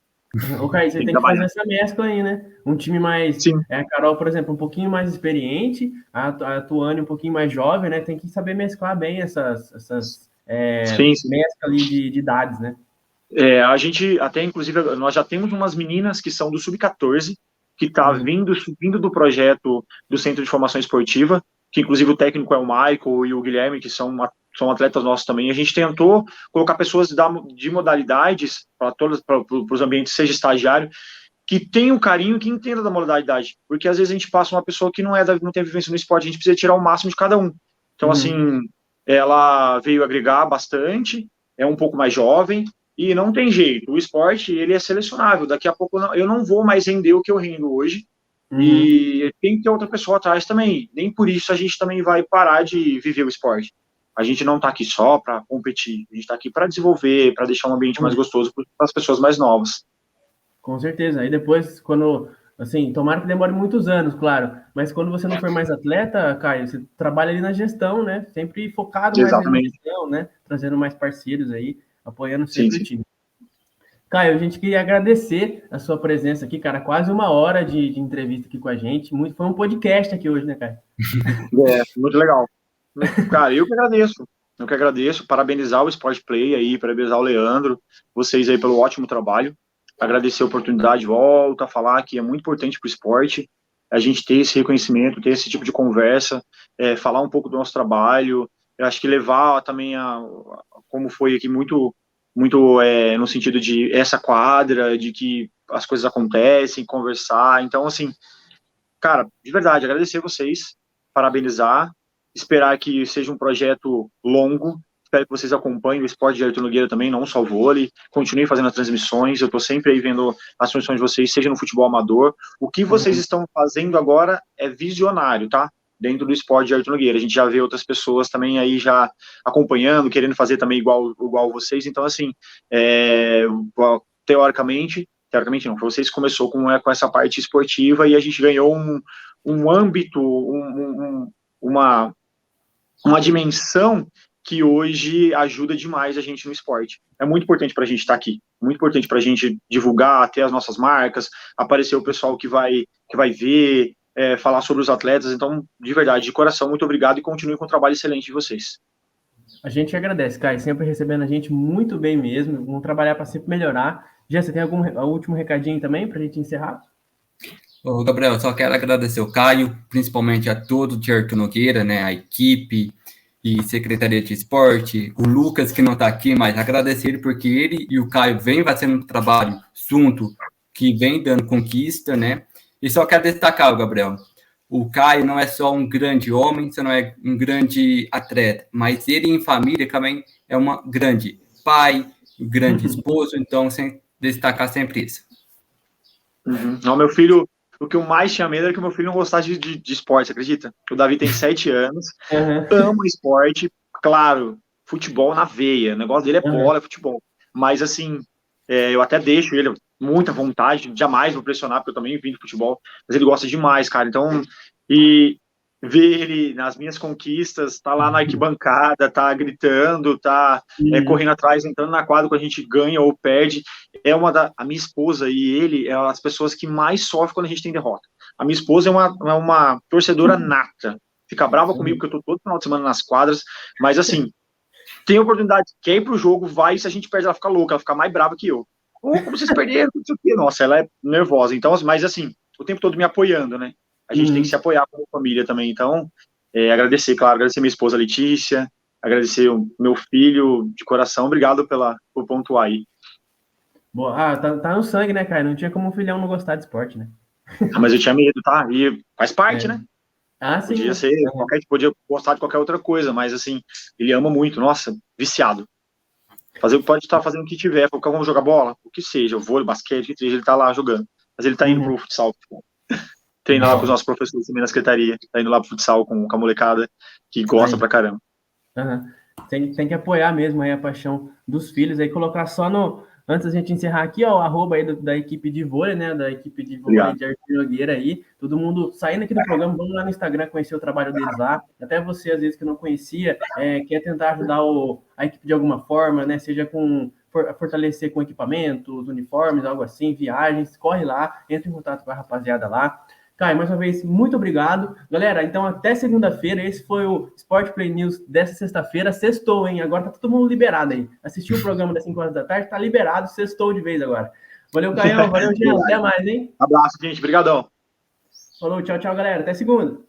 Ô, Caio, você tem que fazer essa mescla aí, né? Um time mais... Sim. A Carol, por exemplo, um pouquinho mais experiente, a Tuane um pouquinho mais jovem, né? Tem que saber mesclar bem essas mescla ali de idades, né? A gente até, inclusive, nós já temos umas meninas que são do Sub-14, que tá vindo do projeto do Centro de Formação Esportiva, que inclusive o técnico é o Michael e o Guilherme, que são atletas nossos também. A gente tentou colocar pessoas de modalidades para os ambientes, seja estagiário, que tenham carinho, que entenda da modalidade, porque às vezes a gente passa uma pessoa que não tem vivência no esporte, a gente precisa tirar o máximo de cada um. Então, assim, ela veio agregar bastante, é um pouco mais jovem, e não tem jeito, o esporte, ele é selecionável, daqui a pouco eu não vou mais render o que eu rendo hoje, e tem que ter outra pessoa atrás também, nem por isso a gente também vai parar de viver o esporte. A gente não está aqui só para competir, a gente está aqui para desenvolver, para deixar um ambiente mais gostoso para as pessoas mais novas. Com certeza, aí depois, quando, assim, tomara que demore muitos anos, claro, mas quando você não for mais atleta, Caio, você trabalha ali na gestão, né, sempre focado mais na gestão, né, trazendo mais parceiros aí, apoiando sempre o time. Caio, a gente queria agradecer a sua presença aqui, cara, quase 1 hora de entrevista aqui com a gente, foi um podcast aqui hoje, né, Caio? Muito legal. Cara, eu que agradeço, parabenizar o Sport Play aí, parabenizar o Leandro, vocês aí pelo ótimo trabalho, agradecer a oportunidade, volto a falar que é muito importante para o esporte, a gente ter esse reconhecimento, ter esse tipo de conversa, falar um pouco do nosso trabalho, eu acho que levar também como foi aqui muito no sentido de essa quadra, de que as coisas acontecem, conversar, então assim, cara, de verdade, agradecer a vocês, parabenizar, esperar que seja um projeto longo, espero que vocês acompanhem o esporte de Arthur Nogueira também, não só o vôlei, continuem fazendo as transmissões, eu estou sempre aí vendo as transmissões de vocês, seja no futebol amador, o que vocês estão fazendo agora é visionário, tá? Dentro do esporte de Arthur Nogueira, a gente já vê outras pessoas também aí já acompanhando, querendo fazer também igual vocês, então assim, teoricamente não, vocês começou com essa parte esportiva e a gente ganhou um âmbito, uma dimensão que hoje ajuda demais a gente no esporte. É muito importante para a gente estar aqui, muito importante para a gente divulgar até as nossas marcas, aparecer o pessoal que vai ver, falar sobre os atletas, então, de verdade, de coração, muito obrigado e continue com o trabalho excelente de vocês. A gente agradece, Caio, sempre recebendo a gente muito bem mesmo, vamos trabalhar para sempre melhorar. Já, você tem algum último recadinho também para a gente encerrar? Ô, Gabriel, só quero agradecer o Caio, principalmente a todo de Arthur Nogueira, né, a equipe, e Secretaria de Esporte, o Lucas, que não está aqui, mas agradecer ele, porque ele e o Caio vêm fazendo um trabalho junto, que vem dando conquista, né? E só quero destacar, Gabriel, o Caio não é só um grande homem, você não é um grande atleta, mas ele em família também é uma grande pai, um grande esposo, então sem destacar sempre isso. Não, meu filho, o que eu mais tinha medo era que o meu filho não gostasse de esporte, você acredita? O Davi tem 7 anos, ama esporte, claro, futebol na veia, o negócio dele é bola, é futebol. Mas assim, eu até deixo ele muita vontade, jamais vou pressionar, porque eu também vim de futebol, mas ele gosta demais, cara. Então, e ver ele nas minhas conquistas, tá lá na arquibancada, tá gritando, tá correndo atrás, entrando na quadra quando a gente ganha ou perde, a minha esposa e ele é as pessoas que mais sofrem quando a gente tem derrota. A minha esposa é uma torcedora nata, fica brava comigo porque eu tô todo final de semana nas quadras, mas assim, tem oportunidade, quer ir pro jogo, vai, e se a gente perde, ela fica louca, ela fica mais brava que eu. Como vocês perderam? Não sei o quê. Nossa, ela é nervosa. Então, mas assim, o tempo todo me apoiando, né? A gente tem que se apoiar como família também. Então, agradecer, claro, agradecer minha esposa Letícia, agradecer o meu filho de coração. Obrigado por pontuar aí. Boa. Tá no sangue, né, cara? Não tinha como um filhão não gostar de esporte, né? Mas eu tinha medo, tá? E faz parte, né? Sim. Podia ser, podia gostar de qualquer outra coisa, mas assim, ele ama muito, nossa, viciado. Pode estar fazendo o que tiver, vamos jogar bola, o que seja, vôlei, basquete, o que seja, ele tá lá jogando. Mas ele tá indo pro futsal, treinar lá com os nossos professores também na secretaria, tá indo lá pro futsal com a molecada que gosta pra caramba. Tem que apoiar mesmo aí a paixão dos filhos, aí colocar só no... Antes da gente encerrar aqui, ó, o arroba aí da equipe de vôlei, né? Da equipe de vôlei de Arthur Nogueira aí. Todo mundo saindo aqui do programa, vamos lá no Instagram conhecer o trabalho deles lá. Até você, às vezes, que não conhecia, quer tentar ajudar a equipe de alguma forma, né? Seja com fortalecer com equipamentos, uniformes, algo assim, viagens, corre lá, entra em contato com a rapaziada lá. Caio, mais uma vez, muito obrigado. Galera, então até segunda-feira. Esse foi o Sport Play News dessa sexta-feira. Sextou, hein? Agora tá todo mundo liberado aí. Assistiu o programa das 5 horas da tarde, tá liberado, sextou de vez agora. Valeu, Caio. Valeu, Jean. Até mais, hein? Abraço, gente. Obrigadão. Falou, tchau, galera. Até segunda.